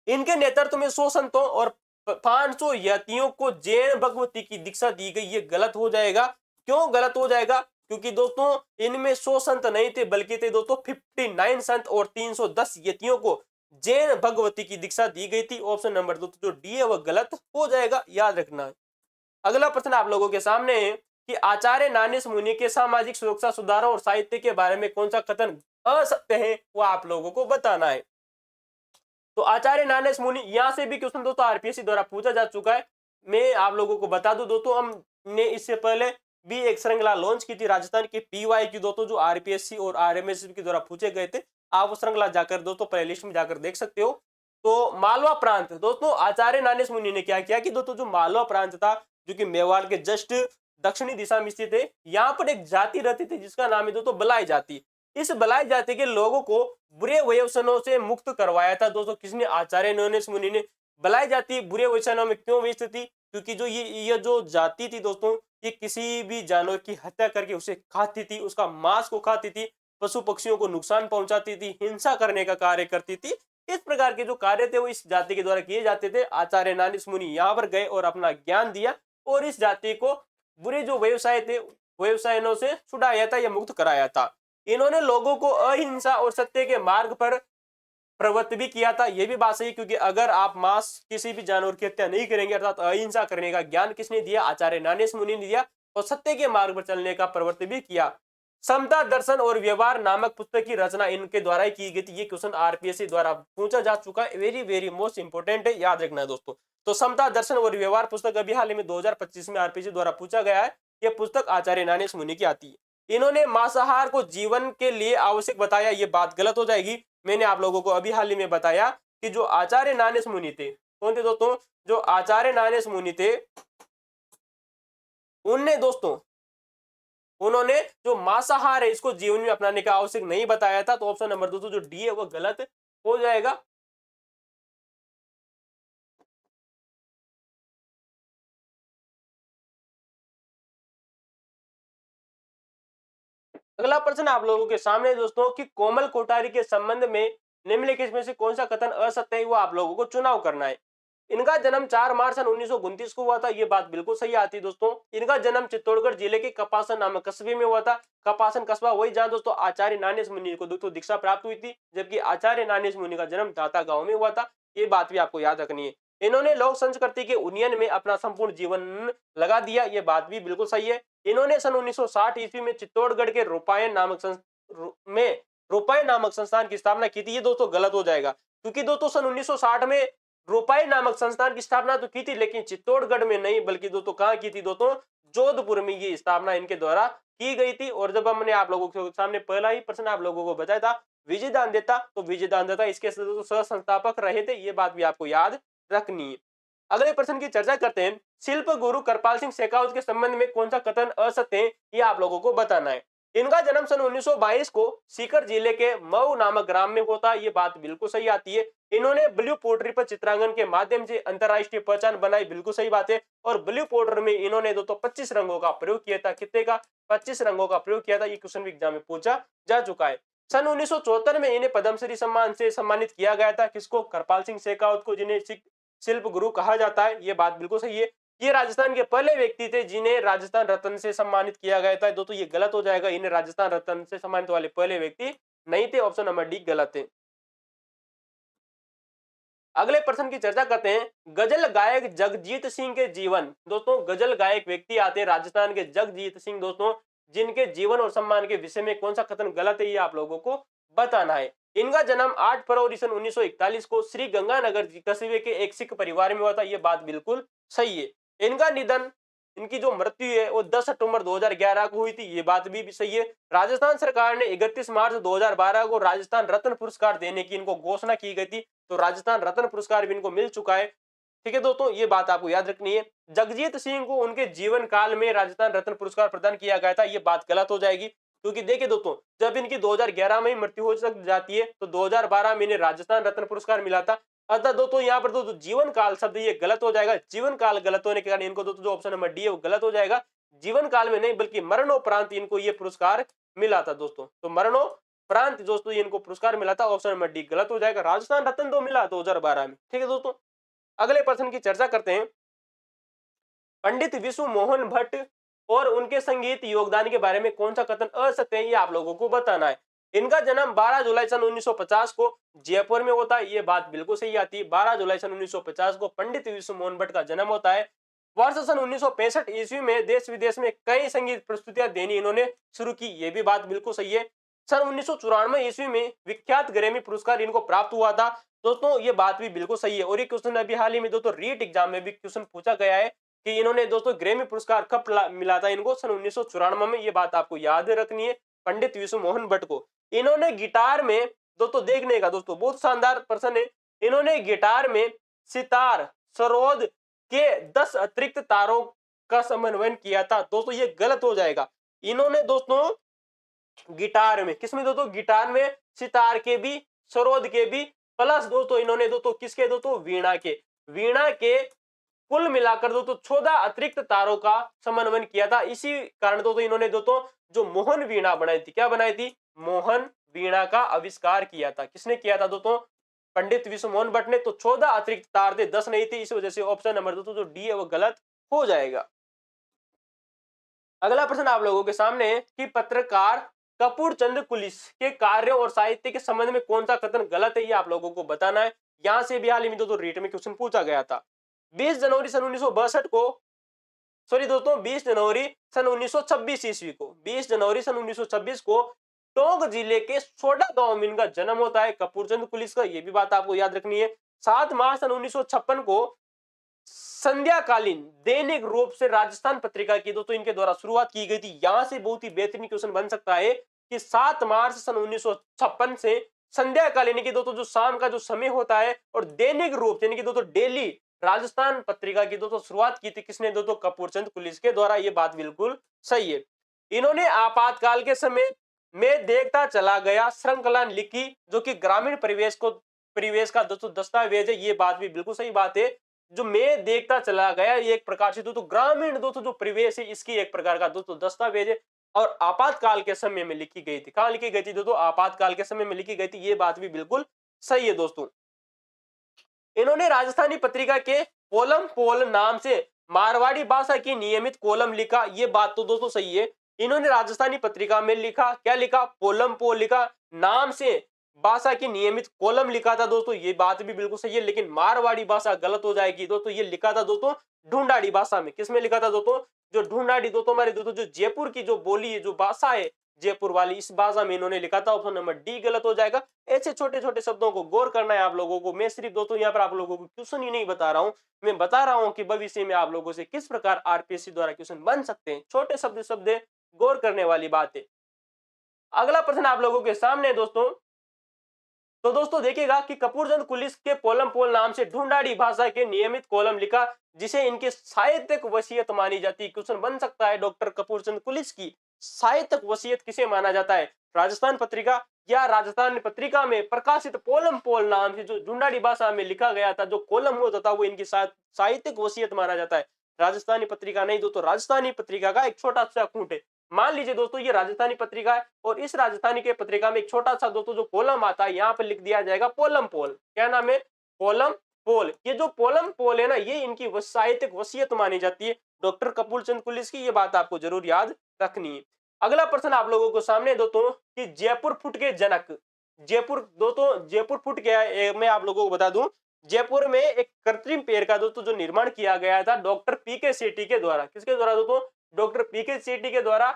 इनके नेतृत्व में 100 संतों और 500 यतियों को जैन भगवती की दीक्षा दी गई, ये गलत हो जाएगा। क्यों गलत हो जाएगा? क्योंकि दोस्तों इनमें 100 संत नहीं थे, बल्कि थे दोस्तों 59 संत और 310 यतियों को जैन भगवती की दीक्षा दी गई थी। ऑप्शन नंबर 2 जो डी है वह गलत हो जाएगा, याद रखना है। अगला प्रश्न आप लोगों के सामने है कि आचार्य नानेस मुनि के सामाजिक सुरक्षा सुधारों और साहित्य के बारे में कौन सा कथन असत्य है, वो आप लोगों को बताना है। तो आचार्य नानेस मुनि, यहां से भी क्वेश्चन दोस्तों RPSC द्वारा पूछा जा चुका है। मैं आप लोगों को बता दूं दोस्तों, हमने इससे पहले भी एक श्रृंखला लॉन्च की थी राजस्थान की PY की दोस्तों, जो RPSC और RMSSB के द्वारा पूछे गए थे। आप वो श्रृंखला जाकर दोस्तों प्लेलिस्ट में जाकर देख सकते हो। तो मालवा प्रांत दोस्तों, आचार्य नानेस मुनि ने क्या किया कि दोस्तों जो मालवा प्रांत था, जो कि मेवाड़ के जस्ट दक्षिणी दिशा में स्थित है, यहाँ पर एक जाति रहती थी जिसका नाम है दोस्तों बलाई जाति। इस बलाई जाति के लोगों को बुरे व्यसनों से मुक्त करवाया था दोस्तों किसने? आचार्य नोनेस मुनि ने। बलाई जाति बुरे व्यसनों में क्यों व्यस्त थी? क्योंकि जो ये जो जाति थी दोस्तों, ये किसी भी जानवर की हत्या करके उसे खाती थी, उसका मांस को खाती थी, पशु पक्षियों को नुकसान पहुंचाती थी, हिंसा करने का कार्य करती थी। इस प्रकार के जो कार्य थे वो इस जाति के द्वारा किए जाते थे। आचार्य नानिस मुनि यहाँ पर गए और अपना ज्ञान दिया और इस जाति को बुरे जो व्यवसाय थे व्यवसायों से छुड़ाया था या मुक्त कराया था। इन्होंने लोगों को अहिंसा और सत्य के मार्ग पर प्रवृत्त भी किया था। यह भी बात सही, क्योंकि अगर आप मांस किसी भी जानवर की हत्या नहीं करेंगे अर्थात अहिंसा करने का ज्ञान किसने दिया? आचार्य नानेस मुनि ने दिया और सत्य के मार्ग पर चलने का प्रवृत्त भी किया। समता दर्शन और व्यवहार नामक पुस्तक की रचना इनके द्वारा ही की गई थी। ये क्वेश्चन आरपीएससी द्वारा पूछा जा चुका है, वेरी वेरी मोस्ट इंपोर्टेंट है, याद रखना है दोस्तों। तो समता दर्शन और व्यवहार पुस्तक अभी हाल ही में 2025 में आरपीएससी द्वारा पूछा गया है। यह पुस्तक आचार्य नानेस मुनि की आती है। इन्होंने मांसाहार को जीवन के लिए आवश्यक बताया, ये बात गलत हो जाएगी। मैंने आप लोगों को अभी हाल ही में बताया कि जो आचार्य नानेस मुनि थे, कौन थे दोस्तों? जो आचार्य नानेस मुनि थे उनने दोस्तों उन्होंने जो मांसाहार है इसको जीवन में अपनाने का आवश्यक नहीं बताया था। तो ऑप्शन नंबर दोस्तों जो डी है वो गलत हो जाएगा। अगला प्रश्न आप लोगों के सामने दोस्तों कि कोमल कोठारी के संबंध में निम्नलिखित में से कौन सा कथन असत्य है, वो आप लोगों को चुनाव करना है। इनका जन्म 4 मार्च सन 1929 को हुआ था, ये बात बिल्कुल सही आती है दोस्तों। इनका जन्म चित्तौड़गढ़ जिले के कपासन नामक कस्बे में हुआ था। कपासन कस्बा वही जहां दोस्तों आचार्य नानेस मुनि को दोस्तों दीक्षा प्राप्त हुई थी, जबकि आचार्य नानेस मुनि का जन्म दाता गांव में हुआ था। ये बात भी आपको याद रखनी है। इन्होंने लोक संस्कृति के उन्नयन में अपना संपूर्ण जीवन लगा दिया, ये बात भी बिल्कुल सही है। इन्होंने सन 1960 ईस्वी में चित्तौड़गढ़ के रोपायन नामक संस्थान की स्थापना की थी। ये दोस्तों गलत हो जाएगा, क्योंकि दोस्तों सन 1960 में रोपाई नामक संस्थान की स्थापना तो की थी, लेकिन चित्तौड़गढ़ में नहीं, बल्कि दोस्तों कहां की थी दोस्तों? जोधपुर में ये स्थापना इनके द्वारा की गई थी। और जब हमने आप लोगों के सामने पहला ही प्रश्न आप लोगों को बताया था विजयदान देता, तो विजयदान देता इसके सह संस्थापक रहे थे, ये बात भी आपको याद रखनी है। अगले प्रश्न की चर्चा करते हैं। शिल्प गुरु करपाल सिंह शेखावत के संबंध में कौन सा कथन असत्य है, ये आप लोगों को बताना है। इनका जन्म सन 1922 को सीकर जिले के मऊ नामक ग्राम में होता है, ये बात बिल्कुल सही आती है। इन्होंने ब्लू पोट्री पर चित्रांकन के माध्यम से अंतरराष्ट्रीय पहचान बनाई, बिल्कुल सही बात है। और ब्लू पोट्री में इन्होंने दोस्तों 25 रंगों का प्रयोग किया था। कितने का? 25 रंगों का प्रयोग किया था। ये क्वेश्चन भी एग्जाम में पूछा जा चुका है। सन 1974 में इन्हें पद्मश्री सम्मान से सम्मानित किया गया था। किसको? करपाल सिंह शेखावत को, जिन्हें शिल्प गुरु कहा जाता है, ये बात बिल्कुल सही है। ये राजस्थान के पहले व्यक्ति थे जिन्हें राजस्थान रत्न से सम्मानित किया गया था। दोस्तों ये गलत हो जाएगा, इन्हें राजस्थान रत्न से सम्मानित वाले पहले व्यक्ति नहीं थे। ऑप्शन नंबर डी गलत है। अगले प्रश्न की चर्चा करते हैं। गजल गायक जगजीत सिंह के जीवन। दोस्तों गजल गायक व्यक्ति आते हैं राजस्थान के जगजीत सिंह दोस्तों, जिनके जीवन और सम्मान के विषय में कौन सा कथन गलत है, ये आप लोगों को बताना है। इनका जन्म 8 फरवरी सन 1941 को श्री गंगानगर कस्बे के एक सिख परिवार में हुआ था, ये बात बिल्कुल सही है। इनका निधन, इनकी जो मृत्यु है वो 10 अक्टूबर 2011 को हुई थी, ये बात भी सही है। राजस्थान सरकार ने 31 मार्च 2012 को राजस्थान रत्न पुरस्कार देने की इनको घोषणा की गई थी, तो राजस्थान रत्न पुरस्कार भी इनको मिल चुका है। ठीक है दोस्तों, ये बात आपको याद रखनी है। जगजीत सिंह को उनके जीवन काल में राजस्थान रत्न पुरस्कार प्रदान किया गया था, ये बात गलत हो जाएगी, क्योंकि देखिए दोस्तों जब इनकी 2011 में मृत्यु हो जाती है तो 2012 में इन्हें राजस्थान रत्न पुरस्कार मिला था। अतः दोस्तों यहाँ पर दोस्तों जीवन काल शब्द ये गलत हो जाएगा। जीवन काल गलत होने के कारण इनको दोस्तों जो ऑप्शन नंबर डी है वो गलत हो जाएगा। जीवन काल में नहीं बल्कि मरणोपरांत इनको ये पुरस्कार मिला था दोस्तों। तो मरणोपरांत दोस्तों इनको पुरस्कार मिला था, ऑप्शन नंबर डी गलत हो जाएगा। राजस्थान रत्न तो मिला 2012 में। ठीक है दोस्तों, अगले प्रश्न की चर्चा करते हैं। पंडित विश्व मोहन भट्ट और उनके संगीत योगदान के बारे में कौन सा कथन असत्य है, ये आप लोगों को बताना है। इनका जन्म 12 जुलाई सन 1950 को जयपुर में होता है, ये बात बिल्कुल सही आती है। 12 जुलाई सन 1950 को पंडित विश्व मोहन भट्ट का जन्म होता है। वर्ष सन 1965 ईस्वी में देश विदेश में कई संगीत प्रस्तुतियां देनी इन्होंने शुरू की, ये भी बात बिल्कुल सही है। सन 1994 ईस्वी में विख्यात ग्रैमी पुरस्कार इनको प्राप्त हुआ था दोस्तों, ये बात भी बिल्कुल सही है। और ये क्वेश्चन अभी हाल ही में दोस्तों रीट एग्जाम में भी क्वेश्चन पूछा गया है कि इन्होंने दोस्तों ग्रैमी पुरस्कार कब मिला था इनको? सन 1994 में, ये बात आपको याद रखनी है। पंडित विश्व मोहन भट्ट को इन्होंने गिटार में दोस्तों देखने का दोस्तों बहुत शानदार प्रश्न है। इन्होंने गिटार में सितार सरोद के 10 अतिरिक्त तारों का समन्वय किया था। दोस्तों ये गलत हो जाएगा। इन्होंने दोस्तों गिटार में, किसमें दोस्तों, गिटार में, सितार के भी, सरोद के भी, प्लस दोस्तों इन्होंने दोस्तों किसके, दोस्तों वीणा के कुल मिलाकर दोस्तों 14 अतिरिक्त तारों का समन्वय किया था। इसी कारण दोस्तों इन्होंने दोस्तों जो मोहन वीणा बनाई थी, क्या बनाई थी, मोहन वीणा का आविष्कार किया था। किसने किया था दोस्तों, पंडित विश्व मोहन भट्ट ने। तो 14 अतिरिक्त तार थे, 10 नहीं थी, इस वजह से ऑप्शन नंबर दोस्तों जो डी है वो गलत हो जाएगा। अगला प्रश्न आप लोगों के सामने है कि पत्रकार कपूर चंद कुलिस के कार्यों और साहित्य के संबंध में कौन सा कथन गलत है, ये आप लोगों को बताना है। यहां से भी हाल ही में दोस्तों रीट में क्वेश्चन पूछा गया था। 20 जनवरी सन 1962 को, सॉरी दोस्तों 20 जनवरी सन 1926 ईस्वी को, 20 जनवरी सन 1926 को टोंक जिले के सोडा गांव में इनका जन्म होता है, कपूरचंद कुलिस का, ये भी बात आपको याद रखनी है। 7 मार्च सन 1956 को संध्याकालीन दैनिक रूप से राजस्थान पत्रिका की दोस्तों इनके द्वारा शुरुआत की गई थी। यहां से बहुत ही बेहतरीन क्वेश्चन बन सकता है कि 7 मार्च सन 1956 से संध्याकालीन की दोस्तों जो शाम का जो समय होता है और दैनिक रूप यानी कि दोस्तों डेली राजस्थान पत्रिका की दोस्तों शुरुआत की थी किसने, दोस्तों कपूरचंद कुलिस के द्वारा। ये बात बिल्कुल सही है। इन्होंने आपातकाल के समय में देखता चला गया श्रृंखला लिखी जो कि ग्रामीण परिवेश का दोस्तों दस्तावेज है। ये बात भी बिल्कुल सही बात है। जो मैं देखता चला गया ये एक प्रकार से दोस्तों ग्रामीण दोस्तों जो परिवेश है इसकी एक प्रकार का दोस्तों दस्तावेज है और आपातकाल के समय में लिखी गई थी। कहां लिखी गई थी दोस्तों, आपातकाल के समय में लिखी गई थी। ये बात भी बिल्कुल सही है दोस्तों। इन्होंने राजस्थानी पत्रिका के कोलम पोल नाम से मारवाड़ी भाषा की नियमित कोलम लिखा। ये बात तो दोस्तों सही है। इन्होंने राजस्थानी पत्रिका में लिखा, क्या लिखा, कोलम पोल लिखा, नाम से भाषा की नियमित कोलम लिखा था दोस्तों। ये बात भी बिल्कुल सही है, लेकिन मारवाड़ी भाषा गलत हो जाएगी दोस्तों। ये लिखा था दोस्तों ढूंढाड़ी भाषा में। किसमें लिखा था दोस्तों, जो ढूंढाड़ी दोस्तों हमारे दोस्तों जो जयपुर की जो बोली है, जो भाषा है जयपुर वाली, इस भाषा में इन्होंने लिखा था। ऑप्शन नंबर डी गलत हो जाएगा। ऐसे छोटे छोटे शब्दों को गौर करना है आप लोगों को। मैं सिर्फ दोस्तों यहाँ पर आप लोगों को क्वेश्चन ही नहीं बता रहा हूँ, मैं बता रहा हूँ कि भविष्य में आप लोगों से किस प्रकार आरपीएससी द्वारा क्वेश्चन बन सकते हैं। छोटे शब्द गौर करने वाली बात है। अगला प्रश्न आप लोगों के सामने है दोस्तों। तो दोस्तों देखिएगा कि कपूरचंद कुलिस के पोलम पोल नाम से ढूंढाड़ी भाषा के नियमित कॉलम लिखा जिसे इनकी साहित्यिक वसीयत मानी जाती है। क्वेश्चन बन सकता है डॉक्टर कपूरचंद कुलिस की साहित्यिक वसीयत किसे माना जाता है, राजस्थान पत्रिका या राजस्थान पत्रिका में प्रकाशित पोलम पोल नाम से जो ढूंढाड़ी भाषा में लिखा गया था जो कॉलम होता था वो इनकी साहित्यिक वसीयत माना जाता है। राजस्थानी पत्रिका नहीं दोस्तों, राजस्थानी पत्रिका का एक छोटा सा खूंट है। मान लीजिए दोस्तों ये राजस्थानी पत्रिका है और इस राजस्थानी के पत्रिका में एक छोटा सा दोस्तों जो कॉलम आता है यहाँ पर लिख दिया जाएगा पोलम पोल। क्या नाम है, पोलम पोल। ये जो पोलम पोल है ना ये इनकी साहित्यिक वसीयत मानी जाती है डॉक्टर कपूरचंद कुलिस की। ये बात आपको जरूर याद रखनी है। अगला प्रश्न आप लोगों को सामने दोस्तों कि जयपुर फुट के जनक, जयपुर दोस्तों जयपुर फुट क्या है मैं आप लोगों को बता दूं। जयपुर में एक कृत्रिम पेड़ का दोस्तों जो निर्माण किया गया था डॉक्टर पीके सेठी के द्वारा। किसके द्वारा दोस्तों, डॉक्टर पीके सेठी के द्वारा।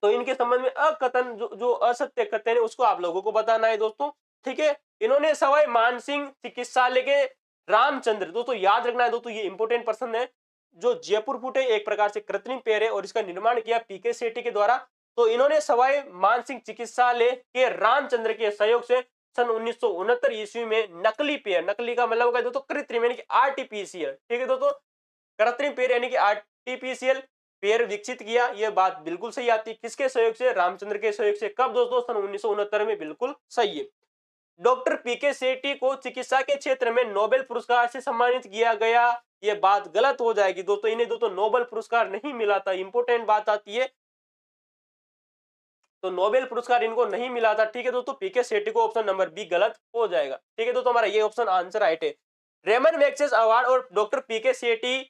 तो इनके संबंध में अकथन जो असत्य कथन है उसको आप लोगों को बताना है दोस्तों, ठीक है। इन्होंने सवाई मानसिंह चिकित्सालय के रामचंद्र, दोस्तों याद रखना है दोस्तों ये इंपोर्टेंट पर्सन है। जो जयपुर फुट है एक प्रकार से कृत्रिम पेड़ है और इसका निर्माण किया पीके सेठी के द्वारा। तो इन्होंने सवाई मानसिंह चिकित्सालय के रामचंद्र के सहयोग से सन 1969 ईस्वी में नकली पेड़, नकली का मतलब होगा दोस्तों कृत्रिम यानी कि आर्टिफिशियल, ठीक है दोस्तों, कृत्रिम पेड़ यानी कि आर्टिफिशियल पेड़ विकसित किया। यह बात बिल्कुल सही आती है। किसके सहयोग से, रामचंद्र के सहयोग से। कब दोस्तों, सन 1969 में, बिल्कुल सही है। डॉक्टर पीके सेठी को चिकित्सा के क्षेत्र में नोबेल पुरस्कार से सम्मानित किया गया। यह बात गलत हो जाएगी दोस्तों, इन्हें दोस्तों नोबेल पुरस्कार नहीं मिला था। इंपोर्टेंट बात आती है, तो नोबेल पुरस्कार इनको नहीं मिला था, ठीक है दोस्तों। पीके सेठी को ऑप्शन नंबर बी गलत हो जाएगा, ठीक है दोस्तों, हमारा ये ऑप्शन आंसर राइट है। रेमन मैग्सेसे अवार्ड और डॉक्टर पीके सेठी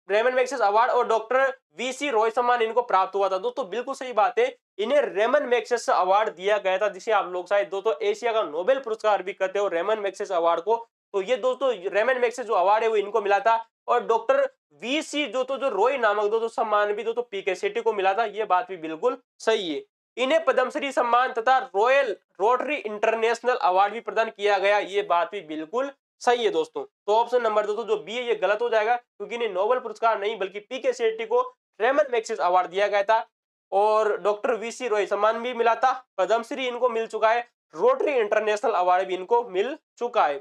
रेमन मैग्सेसे अवार्ड और डॉक्टर वीसी रॉय सम्मान इनको प्राप्त हुआ था दोस्तों, बिल्कुल सही बात है। इन्हें रेमन मैग्सेसे अवार्ड दिया गया था जिसे आप लोग शायद दोस्तों एशिया का नोबेल पुरस्कार भी कहते हो रेमन मैग्सेसे अवार्ड को। तो ये दोस्तों रेमन मैग्सेसे जो अवार्ड है वो इनको मिला था और डॉक्टर वीसी जो रॉय नामक दोस्तों सम्मान भी दोस्तों पीके सेठी को मिला था। ये बात भी बिल्कुल सही है। इन्हें पद्मश्री सम्मान तथा रॉयल रोटरी इंटरनेशनल अवार्ड भी प्रदान किया गया। ये बात भी बिल्कुल सही है दोस्तों। तो ऑप्शन नंबर दोस्तों जो बी है ये गलत हो जाएगा क्योंकि इन्हें नोबेल पुरस्कार नहीं बल्कि पीके सेठी को रेमन मैग्सेसे अवार्ड दिया गया था और डॉक्टर वीसी रॉय सम्मान भी मिला था, पद्मश्री इनको मिल चुका है, रोटरी इंटरनेशनल अवार्ड भी इनको मिल चुका है।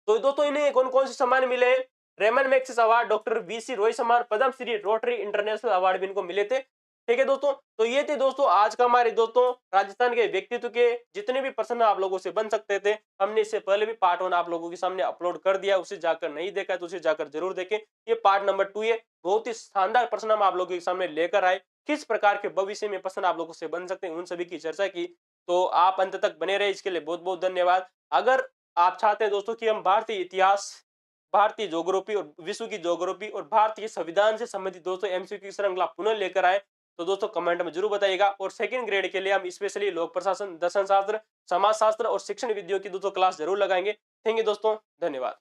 तो दोस्तों इन्हें कौन कौन से सम्मान मिले, Ramon Magsaysay award, doctor V C Roy सम्मान, पद्मश्री, रोटरी इंटरनेशनल अवार्ड भी इनको मिले थे। ठीक है दोस्तों, तो ये थे दोस्तों आज का हमारे दोस्तों राजस्थान के व्यक्तित्व के जितने भी प्रश्न आप लोगों से बन सकते थे, हमने इससे पहले भी पार्ट 1 आप लोगों के सामने अपलोड कर दिया। उसे जाकर नहीं देखा तो उसे जाकर जरूर देखें। ये पार्ट नंबर 2 है। बहुत ही शानदार प्रश्न हम आप लोगों के सामने लेकर आए। किस प्रकार के भविष्य में प्रश्न आप लोगों से बन सकते हैं, उन सभी की चर्चा की। तो आप अंत तक बने रहे, इसके लिए बहुत-बहुत धन्यवाद। अगर आप चाहते हैं दोस्तों कि हम भारतीय इतिहास, भारतीय ज्योग्राफी और विश्व की ज्योग्राफी और भारतीय संविधान से संबंधित दोस्तों एमसीक्यू की श्रृंखला पुनः लेकर आए, तो दोस्तों कमेंट में जरूर बताइएगा। और सेकंड ग्रेड के लिए हम स्पेशली लोक प्रशासन, दर्शन शास्त्र, समाज शास्त्र और शिक्षण विधियों की दोस्तों क्लास जरूर लगाएंगे। थैंक यू दोस्तों, धन्यवाद।